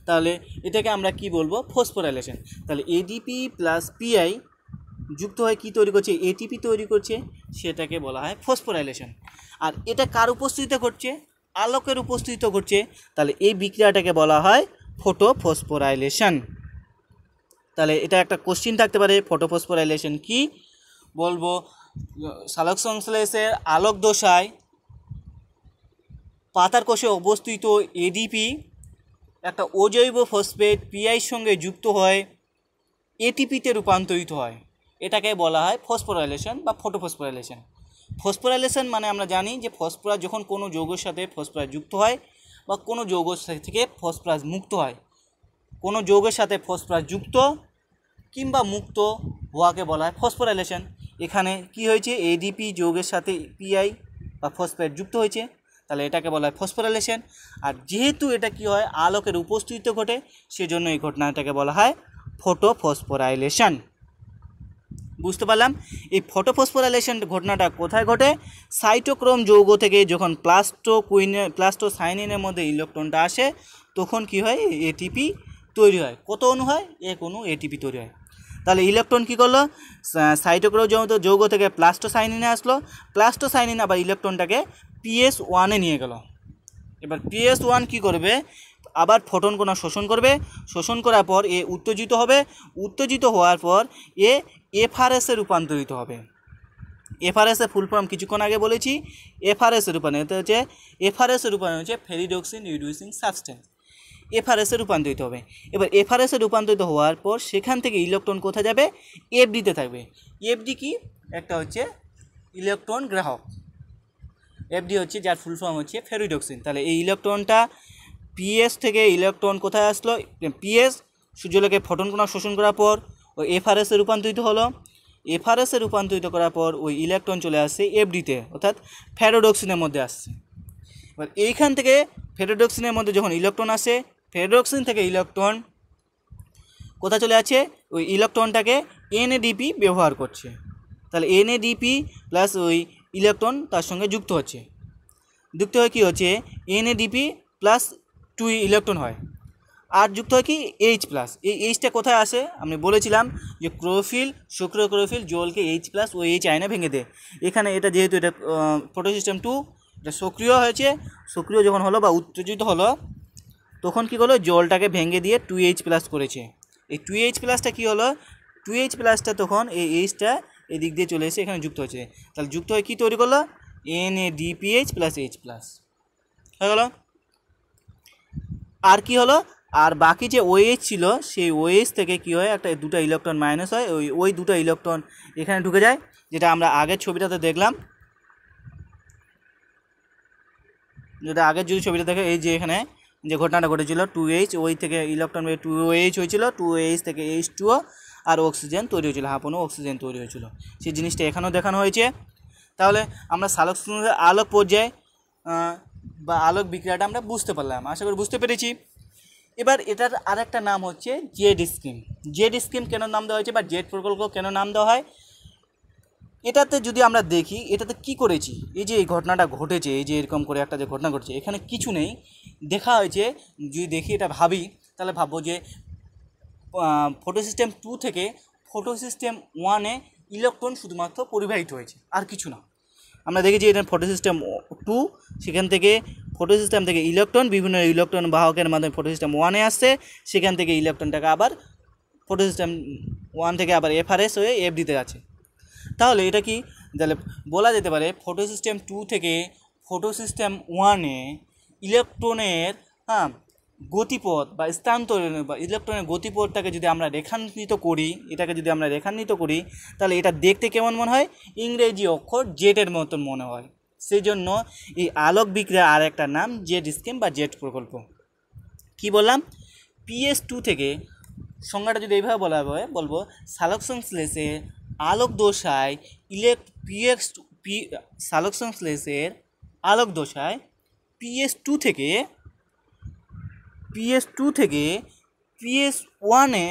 তাহলে এটাকে আমরা কি বলবো, ফসফোরাইলেশন। তাহলে এডিপি প্লাস পিআই যুক্ত হয়ে কী তৈরি করছে, এটিপি তৈরি করছে, সেটাকে বলা হয় ফসফোরাইলেশন। আর এটা কার উপস্থিতিতে ঘটছে, আলোকের উপস্থিতিতে ঘটছে, তাহলে এই বিক্রিয়াটাকে বলা হয় ফটোফসফোরাইলেশন। তাহলে এটা একটা কোশ্চিন থাকতে পারে, ফটোফসফোরাইলেশন কি বলবো, সালোকসংশ্লেষের আলোক দশায় পাতার কোষে অবস্থিত এডিপি একটা অজৈব ফসফেট পিআইয়ের সঙ্গে যুক্ত হয় এটিপিতে রূপান্তরিত হয়, এটাকে বলা হয় ফসফোরাইলেশন বা ফটোফসফোরাইলেশন। ফসফোরাইলেশন মানে আমরা জানি যে ফসফরাস যখন কোনো যৌগের সাথে ফসফরাস যুক্ত হয় বা কোনো যৌগ থেকে ফসফরাস মুক্ত হয়, কোনো যৌগের সাথে ফসফরাস যুক্ত কিংবা মুক্ত হওয়াকে বলা হয় ফসফোরাইলেশন। এখানে কি হয়েছে, এডিপি যৌগের সাথে পিআই বা ফসফেট যুক্ত হয়েছে, তাহলে এটাকে বলা হয় ফসফোরাইলেশন। আর যেহেতু এটা কি হয়, আলোকের উপস্থিতিতে ঘটে, সেজন্য এই ঘটনাটাকে বলা হয় ফটোফসফোরাইলেশন। বুঝতে পারলাম। এই ফটোফসফোরাইলেশন ঘটনাটা কোথায় ঘটে, সাইটোক্রোম যৌগ থেকে যখন প্লাস্টোসাইনিনের মধ্যে ইলেকট্রনটা আসে তখন কি হয়, এটিপি তৈরি হয়। কত অণু হয়, এক অণু এটিপি তৈরি হয়। তাহলে ইলেকট্রন কী করলো, সাইটোক্রোম যৌগ থেকে প্লাস্টোসাইনিনে আসলো, প্লাস্টোসাইনিন আবার ইলেকট্রনটাকে PS1-এ নিয়ে গেল। এবার PS1 কী করবে, আবার ফোটন কণা শোষণ করবে, শোষণ করার পর এ উত্তেজিত হবে, উত্তেজিত হওয়ার পর এ এফআরএসে রূপান্তরিত হবে। এফআরএসের ফুল ফর্ম কিছুক্ষণ আগে বলেছি, এফআরএসে রূপান্তরিত হচ্ছে, এফআরএসে রূপান্তরিত হচ্ছে ফেরিডক্সিন রিডিউসিং সাবস্টেন্স, এফআরএসে রূপান্তরিত হবে। এবার এফআরএসে রূপান্তরিত হওয়ার পর সেখান থেকে ইলেকট্রন কোথায় যাবে, এফডিতে থাকবে। এফডি কি, একটা হচ্ছে ইলেকট্রন গ্রাহক, এফডি হচ্ছে যার ফুল ফর্ম হচ্ছে ফেরিডক্সিন। তাহলে এই ইলেকট্রনটা পিএস থেকে ইলেকট্রন কোথায় আসলো, পিএস সূর্যালোকে ফোটন কণা শোষণ করার পর ওই এফআরএসে রূপান্তরিত হলো, এফআরএসে রূপান্তরিত করার পর ওই ইলেকট্রন চলে আসছে এফডিতে, অর্থাৎ ফেরোডক্সিনের মধ্যে আসছে। এবার এইখান থেকে ফেরোডক্সিনের মধ্যে যখন ইলেকট্রন আসে, ফেরোডক্সিন থেকে ইলেকট্রন কোথায় চলে আছে, ওই ইলেকট্রনটাকে এনএডিপি ব্যবহার করছে। তাহলে এনএডিপি প্লাস ওই ইলেকট্রন তার সঙ্গে যুক্ত হচ্ছে, যুক্ত হয়ে কী হচ্ছে, এনএডিপি প্লাস 2 ইলেকট্রন হয়, আর যুক্ত হয় কি এইচ প্লাস। এই এইচটা কোথায় আসে, আমি বলেছিলাম যে ক্লোরোফিল, শুক্র ক্লোরোফিল জলকে এইচ প্লাস ও এইচ আয়নে ভেঙে দেয়। এখানে এটা যেহেতু এটা ফটোসিস্টেম 2, এটা সক্রিয় হয়েছে, সক্রিয় যখন হলো বা উত্তেজিত হলো তখন কী হলো, জলটাকে ভেঙে দিয়ে 2H প্লাস করেছে। এই 2H প্লাসটা কী হলো, 2H প্লাসটা তখন এই এইচটা এদিক দিয়ে চলে এসে এখানে যুক্ত হয়েছে, তাহলে যুক্ত হয়ে কী তৈরি করলো, NADPH প্লাস H প্লাস হয়ে গেল। আর কি হলো, আর বাকি যে ওএইচ ছিল সেই ওএইচ থেকে কী হয়, একটা দুটো ইলেকট্রন মাইনাস হয়, ওই দুটো ইলেকট্রন এখানে ঢুকে যায়, যেটা আমরা আগের ছবিটাতে দেখলাম। যেটা আগের যদি ছবিটা দেখে, এই যে এখানে যে ঘটনাটা ঘটেছিল 2H, ওই থেকে ইলেকট্রন 2H হয়েছিল, 2H থেকে H2O আর অক্সিজেন তৈরি হয়েছিল, হাফ অক্সিজেন তৈরি হয়েছিল, সেই জিনিসটা এখানেও দেখানো হয়েছে। তাহলে আমরা সালোকসংশ্লেষের আলোক পর্যায়ে বা আলোক বিক্রিয়াটা আমরা বুঝতে পারলাম, আশা করি বুঝতে পেরেছি। এবার এটার আরেকটা নাম হচ্ছে জেড স্কিম। জেড স্কিম কেন নাম দেওয়া হয়েছে বা জেড প্রকল্প কেন নাম দেওয়া হয়, এটাতে যদি আমরা দেখি এটাতে কি করেছি, এই যে এই ঘটনাটা ঘটেছে, এই যে এরকম করে একটা যে ঘটনা ঘটেছে, এখানে কিছু নেই, দেখা হয়েছে। যদি দেখি এটা ভাবি, তাহলে ভাববো যে ফটোসিস্টেম 2 থেকে ফটোসিস্টেম 1-এ ইলেকট্রন শুধুমাত্র পরিবাহিত হয়েছে, আর কিছু না। আমরা দেখেছি এটা ফটোসিস্টেম 2, সেখান থেকে ফটোসিস্টেম থেকে ইলেকট্রন বিভিন্ন ইলেকট্রন বাহকের মাধ্যমে ফটোসিস্টেম 1-এ আসছে, সেখান থেকে ইলেকট্রনটাকে আবার ফটোসিস্টেম 1 থেকে আবার এফআরএস হয়ে এফডিতে আছে। তাহলে এটা কি, তাহলে বলা যেতে পারে ফটোসিস্টেম 2 থেকে ফটোসিস্টেম 1-এ ইলেকট্রনের গতিপথ বা স্থানান্তরণ বা ইলেকট্রনের গতিপথটাকে যদি আমরা রেখান্বিত করি, তাহলে এটা দেখতে কেমন মনে হয়, ইংরেজি অক্ষর জেটের মতন মনে হয়। সেই জন্য এই আলোক বিক্রিয়া আর একটা নাম জেড স্কিম বা জেড প্রকল্প। কি বললাম, PS2 থেকে সংজ্ঞাটা যদি এইভাবে বলা হয়, বলবো সালোকসংশ্লেষের আলোক দশায় সালোকসংশ্লেষের আলোক দশায় PS2 থেকে PS1-এ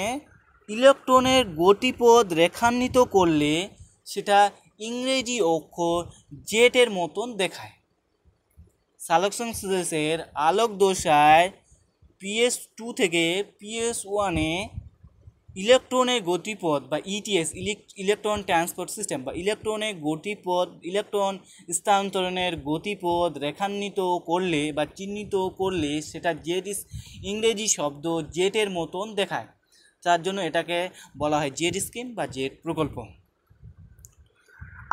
ইলেকট্রনের গতিপথ রেখান্বিত করলে সেটা ইংরেজি অক্ষর জেটের মতন দেখায়। সালোকসংশ্লেষের আলোক দশায় PS2 থেকে PS1-এ ইলেকট্রনের গতিপথ বা ইটিএস, ইলেকট্রন ট্রান্সপোর্ট সিস্টেম বা ইলেকট্রনের গতিপথ, ইলেকট্রন স্থানান্তরণের গতিপথ রেখান্বিত করলে বা চিহ্নিত করলে সেটা জেড ইংরেজি শব্দ জেটের মতন দেখায়, তার জন্য এটাকে বলা হয় জেড স্কিম বা জেড প্রকল্প।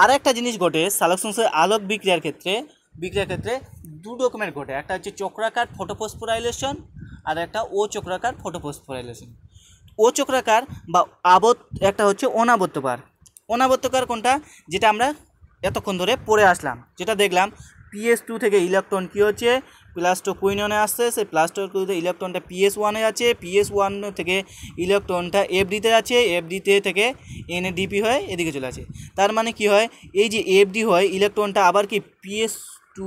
আর একটা জিনিস ঘটে সালোকসংশ্লেষের আলোক বিক্রিয়ার ক্ষেত্রে দু রকমের ঘটে, একটা হচ্ছে চক্রাকার ফটোফসফোরাইলেশন আর একটা ও চক্রাকার ফটোফসফোরাইলেশন। ও চক্রাকার বা একটা হচ্ছে অনাবর্তকার। অনাবর্তকার কোনটা, যেটা আমরা এতক্ষণ ধরে পড়ে আসলাম, যেটা দেখলাম PS2 থেকে ইলেকট্রন কী হচ্ছে প্লাস্টোকুইননে আসছে, সেই প্লাস্টোকুইনে ইলেকট্রনটা PS1-এ আছে, PS1 থেকে ইলেকট্রনটা FDতে আছে, FDতে থেকে NADP হয়ে এদিকে চলে আসে। তার মানে কি হয়, এই যে FD হয় ইলেকট্রনটা আবার কি PS2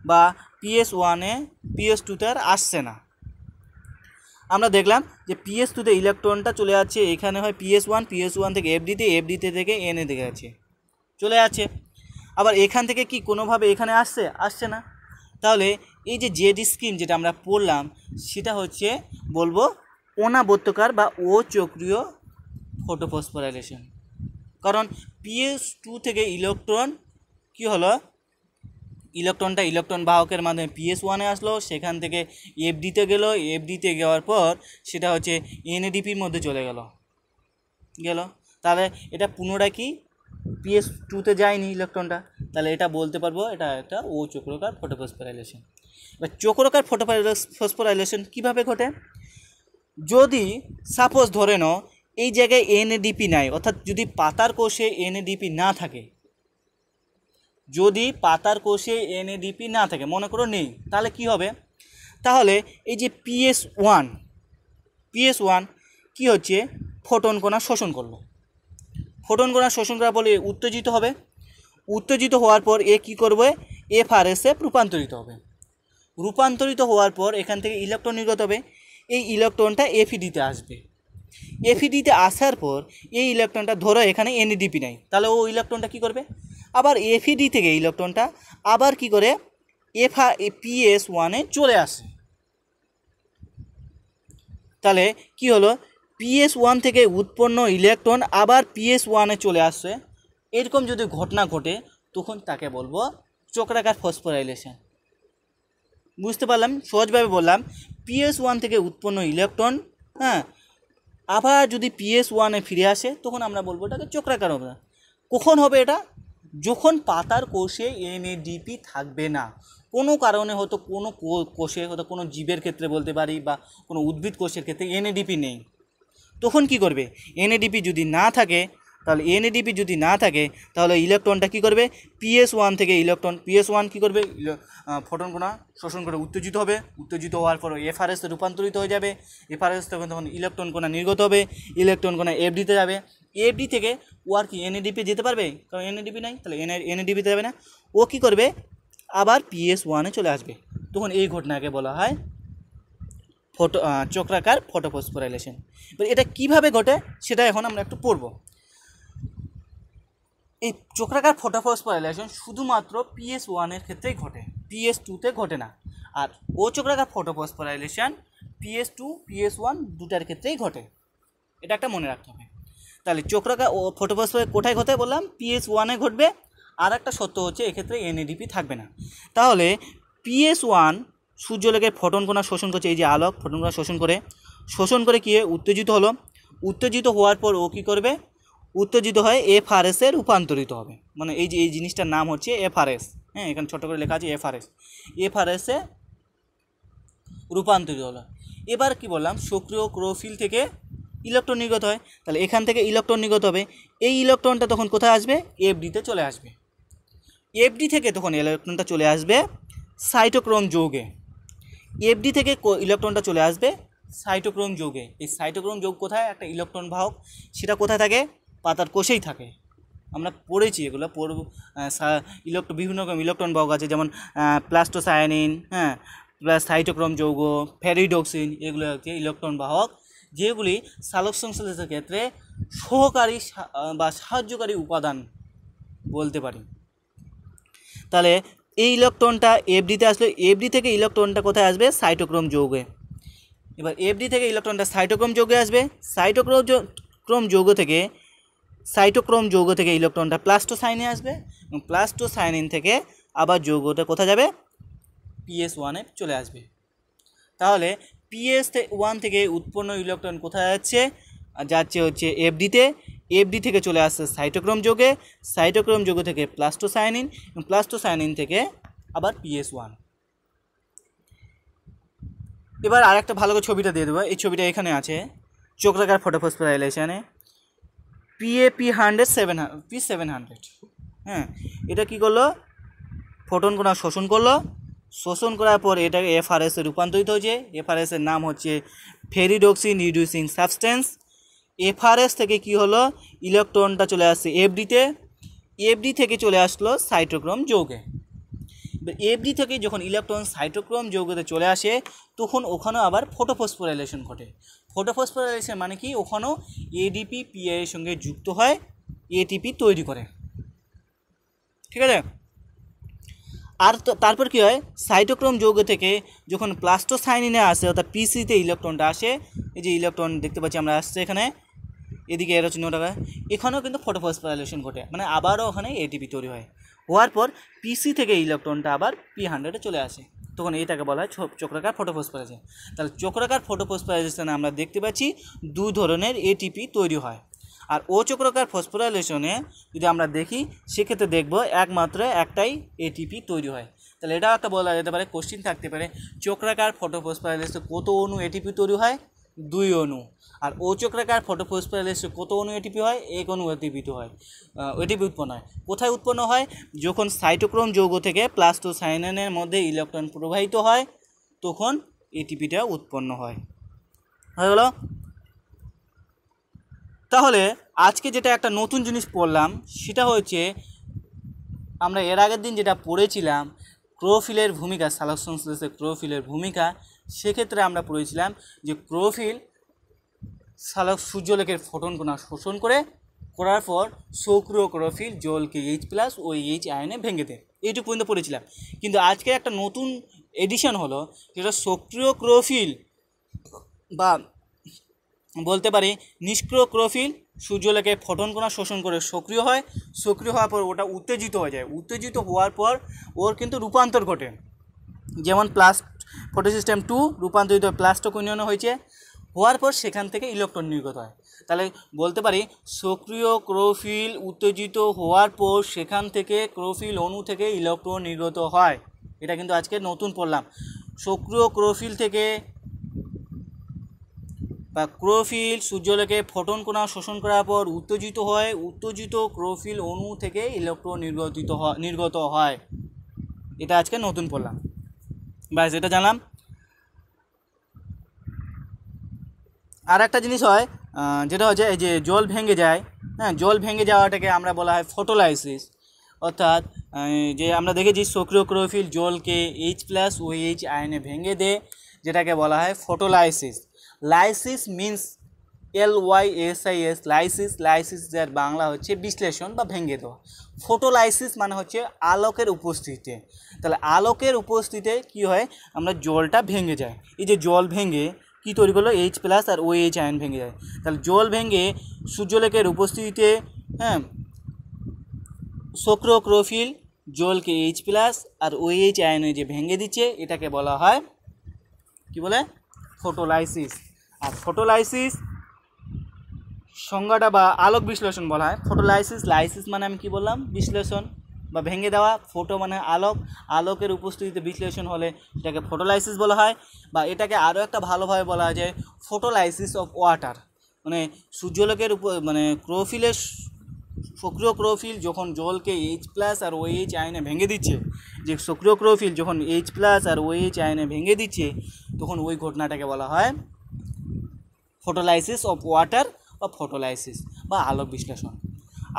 বা PS2-তে আর আসছে না। আমরা দেখলাম যে PS2-তে ইলেকট্রনটা চলে যাচ্ছে, এখানে হয় PS1 থেকে FDতে থেকে NA দিকে আছে, চলে যাচ্ছে। আবার এখান থেকে কি কোনোভাবে এখানে আসছে না। তাহলে এই যে জেড স্কিম যেটা আমরা পড়লাম সেটা হচ্ছে বলবো অনাবর্তকার বা ও চক্রীয় ফটোফসফোরাইলেশন। কারণ PS2 থেকে ইলেকট্রন কি হলো, ইলেকট্রনটা ইলেকট্রন বাহকের মাধ্যমে PS1-এ আসলো, সেখান থেকে FDতে গেল, FDতে যাওয়ার পর সেটা হচ্ছে NADPর মধ্যে চলে গেল। তাহলে এটা পুনরায় কি PS2-তে যায়নি ইলেকট্রনটা, তাহলে এটা বলতে পারবো এটা একটা ও চক্রাকার ফটোফসফোরাইলেশন। এবার চক্রাকার ফটোফসফোরাইলেশন কীভাবে ঘটে, যদি সাপোজ ধরে নাও এই জায়গায় NADP নাই, অর্থাৎ যদি পাতার কোষে NADP না থাকে, মনে করো নেই, তাহলে কি হবে, তাহলে এই যে PS1 কি হচ্ছে, ফোটন কণা শোষণ করলো, ফোটন কণা শোষণ করার ফলে উত্তেজিত হবে, উত্তেজিত হওয়ার পর এ কী করবে, এফআরএসে রূপান্তরিত হওয়ার পর এখান থেকে ইলেকট্রন নির্গত হবে, এই ইলেকট্রনটা এফইডিতে আসবে, এফইডিতে আসার পর এই ইলেকট্রনটা ধরো এখানে NADP নাই, তাহলে ও ইলেকট্রনটা কী করবে, আবার এফইডি থেকে ইলেকট্রনটা আবার কি করে PS1-এ চলে আসে। তাহলে কি হলো, PS1 থেকে উৎপন্ন ইলেকট্রন আবার PS1-এ চলে আসছে, এরকম যদি ঘটনা ঘটে তখন তাকে বলবো চক্রাকার ফসফোরাইলেশন। বুঝতে পারলাম, সহজভাবে বললাম, PS1 থেকে উৎপন্ন ইলেকট্রন আবার যদি PS1-এ ফিরে আসে তখন আমরা বলবো এটাকে চক্রাকার হবে। কখন হবে এটা, যখন পাতার কোষে এনএডিপি থাকবে না, কোনো কারণে হয়তো কোনো কোষে, হয়তো কোনো জীবের ক্ষেত্রে বলতে পারি বা কোনো উদ্ভিদ কোষের ক্ষেত্রে এনএডিপি নেই, তখন কি করবে? এনএডিপি যদি না থাকে, তাহলে ইলেকট্রনটা কি করবে? PS1 থেকে ইলেকট্রন, PS1 কি করবে? ফোটন কণা শোষণ করে উত্তেজিত হবে, উত্তেজিত হওয়ার পর এফআরএসে রূপান্তরিত হয়ে যাবে, এফআরএস তখন ইলেকট্রন কণা নির্গত হবে, ইলেকট্রন কণা এফডিতে যাবে, এফডি থেকে ও আর কি এনএডিপি যেতে পারবে? কারণ এনএডিপি নাই, তাহলে এনএডিপিতে যাবে না, ও কি করবে? আবার PS1-এ চলে আসবে। তখন এই ঘটনাকে বলা হয় চক্রাকার ফটোফসফোরাইলেশন। এবার এটা কিভাবে ঘটে সেটা এখন আমরা একটু পড়ব। এই চক্রাকার ফটোফসফোরাইলেশন শুধুমাত্র PS1-এর ক্ষেত্রেই ঘটে, PS2-তে ঘটে না। আর ও চক্রাকার ফটোফসফোরাইলেশন PS2 PS1 দুটার ক্ষেত্রেই ঘটে, এটা একটা মনে রাখতে হবে। তাহলে চক্রাকার ও ফটোফসফোরাইলেশন কোথায় ঘটে বললাম? PS1-এ ঘটবে। আর একটা সত্য হচ্ছে এক্ষেত্রে এনএডিপি থাকবে না। তাহলে PS1 সূর্যালোকের ফোটন কণা শোষণ করছে, এই যে আলোক ফোটন কণা শোষণ করে কি উত্তেজিত হলো, উত্তেজিত হওয়ার পর ও কী করবে? উত্তেজিত হয়ে এফআরএসে রূপান্তরিত হবে। মানে এই যে এই জিনিসটার নাম হচ্ছে এফআরএস, হ্যাঁ, এখানে ছোটো করে লেখা আছে এফআরএসে রূপান্তরিত হলো। এবার কি বললাম? সক্রিয় ক্লোরোফিল থেকে ইলেকট্রন নির্গত হয়, তাহলে এখান থেকে ইলেকট্রন নির্গত হবে, এই ইলেকট্রনটা তখন কোথায় আসবে? এফডিতে চলে আসবে। এফডি থেকে তখন ইলেকট্রনটা চলে আসবে সাইটোক্রোম যৌগে, এফডি থেকে ইলেকট্রনটা চলে আসবে সাইটোক্রোম যৌগে। এই সাইটোক্রোম যৌগ কোথায়? একটা ইলেকট্রন বাহক, সেটা কোথায় থাকে? পাতার কোষেই থাকে। আমরা পড়েছি এগুলো, বিভিন্ন রকম ইলেকট্রন বাহক আছে, যেমন প্লাস্টোসায়ানিন, হ্যাঁ, প্লাস সাইটোক্রোম যৌগ, ফেরিডক্সিন, এগুলো হচ্ছে ইলেকট্রন বাহক, যেগুলি সালোক সংশ্লেষের ক্ষেত্রে সহকারী বা সাহায্যকারী উপাদান বলতে পারি। তাহলে এই ইলেকট্রনটা এফডিতে আসলে, এফডি থেকে ইলেকট্রনটা কোথায় আসবে? সাইটোক্রোম যৌগে। এবার এফডি থেকে ইলেকট্রনটা সাইটোক্রোম যৌগে আসবে, সাইটোক্রোম যৌগ থেকে ইলেকট্রনটা প্লাস্টোসাইনে আসবে, এবং প্লাস্টোসাইনিন থেকে আবার যৌগটা কোথায় যাবে? PS1-এ চলে আসবে। তাহলে PS1 থেকে উৎপন্ন ইলেকট্রন কোথায় যাচ্ছে হচ্ছে এফডিতে, এফডি থেকে চলে আসছে সাইটোক্রোম যৌগে, সাইটোক্রোম যৌগ থেকে প্লাস্টোসায়ানিন, এবং প্লাস্টোসায়ানিন থেকে আবার PS1। এবার আরেকটা ভালো করে ছবিটা দিয়ে দেবো, এই ছবিটা এখানে আছে চক্রাকার ফটোফসফোরাইলেশনে P700, হ্যাঁ, এটা কি করলো? ফোটন কণা শোষণ করার পর এটাকে এফআরএসে রূপান্তরিত হয়েছে। এফআরএসের নাম হচ্ছে ফেরিডক্সিন রিডিউসিং সাবস্টেন্স। এফআরএস থেকে কি হলো? ইলেকট্রনটা চলে আসছে এফডিতে, এফডি থেকে চলে আসলো সাইটোক্রোম যৌগে। এফডি থেকে যখন ইলেকট্রন সাইটোক্রোম যৌগতে চলে আসে, তখন ওখানেও আবার ফটোফসফোরাইলেশন ঘটে। ফটোফসফোরাইলেশন মানে কি? ওখানেও এডিপি পিআই এর সঙ্গে যুক্ত হয়, এটিপি তৈরি করে, ঠিক আছে? আর তারপর কি হয়? সাইটোক্রোম যৌগ থেকে যখন প্লাস্টোসাইনিনে আসে, অর্থাৎ পিসিতে ইলেকট্রনটা আসে, এই যে ইলেকট্রন দেখতে পাচ্ছি আমরা আসছে এখানে, এদিকে এরো চিহ্নটা, এখানেও কিন্তু ফটোফসফোরাইলেশন ঘটে, মানে আবারও ওখানে এটিপি তৈরি হয়। হওয়ার পর পিসি থেকে ইলেকট্রনটা আবার P100-এ চলে আসে, তখন এইটাকে বলা হয় চক্রাকার ফটোফসফোরাইলেশন। তাহলে চক্রাকার ফটোফসফোরাইলেশনে আমরা দেখতে পাচ্ছি দু ধরনের এটিপি তৈরি হয়। আর ও চক্রাকার ফসফোরাইলেশনে যদি আমরা দেখি, সেক্ষেত্রে দেখব একমাত্র একটাই এটিপি তৈরি হয়। তাহলে এটাও একটা বলা যেতে পারে, কোশ্চিন থাকতে পারে, চক্রাকার ফটোফসফোরাইলেশনে কত অণু এটিপি তৈরি হয়? 2 অণু। আর ও চক্রাকার ফটোফসফোরাইলেশনে কত অণু এটিপি হয়? 1 অণু এটিপি উৎপন্ন হয়। কোথায় উৎপন্ন হয়? যখন সাইটোক্রোম যৌগ থেকে প্লাস্টোসায়ানিনের মধ্যে ইলেকট্রন প্রবাহিত হয়, তখন এটিপিটা উৎপন্ন হয়। হয়ে গেল? তাহলে আজকে যেটা একটা নতুন জিনিস পড়লাম, সেটা হচ্ছে আমরা এর আগের দিন যেটা পড়েছিলাম ক্লোরোফিলের ভূমিকা, সালোক সংশ্লেষে ক্লোরোফিলের ভূমিকা, সেক্ষেত্রে আমরা পড়েছিলাম যে ক্লোরোফিল সূর্যালোকের ফোটন কণা শোষণ করার পর সক্রিয় ক্লোরোফিল জলকে H+ ও H আয়নে ভেঙে দেয়। এইটুকু পর্যন্ত পড়েছিলাম। কিন্তু আজকে একটা নতুন এডিশন হলো, যেটা সক্রিয় ক্লোরোফিল বা বলতে পারি নিষ্ক্রিয় ক্লোরোফিল সূর্যালোকে ফোটন কণা শোষণ করে সক্রিয় হয়, সক্রিয় হওয়ার পর ওটা উত্তেজিত হয়ে যায়, উত্তেজিত হওয়ার পর ওর কিন্তু রূপান্তর ঘটে, যেমন ফটোসিস্টেম 2 রূপান্তরিত প্লাস্টোকিনিয়নে হয়েছে, হওয়ার পর সেখান থেকে ইলেকট্রন নির্গত হয়। তাহলে বলতে পারি সক্রিয় ক্লোরোফিল উত্তেজিত হওয়ার পর সেখান থেকে ক্লোরোফিল অণু থেকে ইলেকট্রন নির্গত হয়। এটা কিন্তু আজকে নতুন পড়লাম। সক্রিয় ক্লোরোফিল থেকে বা ক্লোরোফিল সূর্যালোকে ফোটন কণা শোষণ করার পর উত্তেজিত হয়, উত্তেজিত ক্লোরোফিল অণু থেকে ইলেকট্রন নির্গত হয়। এটা আজকে নতুন পড়লাম, ব্যাস এটা জানলাম। আর একটা জিনিস হয় যেটা হচ্ছে এই যে জল ভেঙে যায়, হ্যাঁ, জল ভেঙে যাওয়াটাকে আমরা বলা হয় ফটোলাইসিস। অর্থাৎ যে আমরা দেখেছি সক্রিয় ক্লোরোফিল জলকে H+OH আয়নে ভেঙে দেয়, যেটাকে বলা হয় photolysis. Lysis means LYSIS, lysis যার বাংলা হচ্ছে বিশ্লেষণ বা ভেঙে দেওয়া। ফটোলাইসিস মানে হচ্ছে আলোকের উপস্থিতিতে। তাহলে আলোকের উপস্থিতিতে কী হয়, আমরা জলটা ভেঙে যায়। এই যে জল ভেঙে কী তৈরি করলো, H+ আর OH আয়ন ভেঙে যায়। তাহলে জল ভেঙে সূর্যালোকের উপস্থিতিতে, হ্যাঁ, সক্রিয় ক্লোরোফিল জলকে H+ আর OH আয়নে যে ভেঙে দিচ্ছে, এটাকে বলা হয় কি বলে, ফটোলাইসিস। আর ফটোলাইসিস সংজ্ঞাটা বা আলোক বিশ্লেষণ বলা হয়। ফটোলাইসিস, লাইসিস মানে আমি কি বললাম, বিশ্লেষণ বা ভেঙে দেওয়া, ফটো মানে আলোক, আলোকের উপস্থিতিতে বিশ্লেষণ হলে এটাকে ফটোলাইসিস বলা হয়। বা এটাকে আরও একটা ভালোভাবে বলা হয় যে ফটোলাইসিস অফ ওয়াটার। মানে সূর্যালোকের মানে ক্লোরোফিলের সক্রিয় ক্লোরোফিল যখন জলকে H+ আর OH আয়নে ভেঙে দিচ্ছে, যে সক্রিয় ক্লোরোফিল যখন H+ আর OH আয়নে ভেঙে দিচ্ছে, তখন ওই ঘটনাটাকে বলা হয় ফটোলাইসিস অফ ওয়াটার বা ফটোলাইসিস বা আলোক বিশ্লেষণ।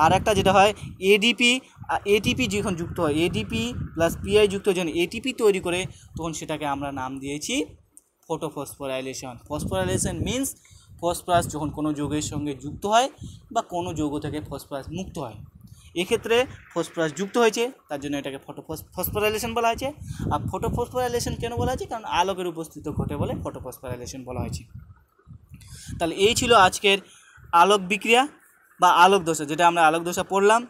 আর একটা যেটা হয় এটিপি যখন যুক্ত হয়, ADP + PI যুক্ত যখন ATP তৈরি করে, তখন সেটাকে আমরা নাম দিয়েছি ফটোফসফোরাইলেশন। ফসফোরাইলেশন মিন্স ফসফরাস যখন কোনো যৌগের সঙ্গে যুক্ত হয় বা কোনো যৌগ থেকে ফসফরাস মুক্ত হয়। এক্ষেত্রে ফসফরাস যুক্ত হয়েছে, তার জন্য এটাকে ফসফোরাইলেশন বলা হয়েছে। আর ফটোফসফোরাইলেশন কেন বলা হয়েছে, কারণ আলোকের উপস্থিতি ঘটে বলে ফটোফসফোরাইলেশন বলা হয়েছে। তাহলে এই ছিল আজকের আলোক বিক্রিয়া বা আলোক দশা, যেটা আমরা আলোক দশা পড়লাম।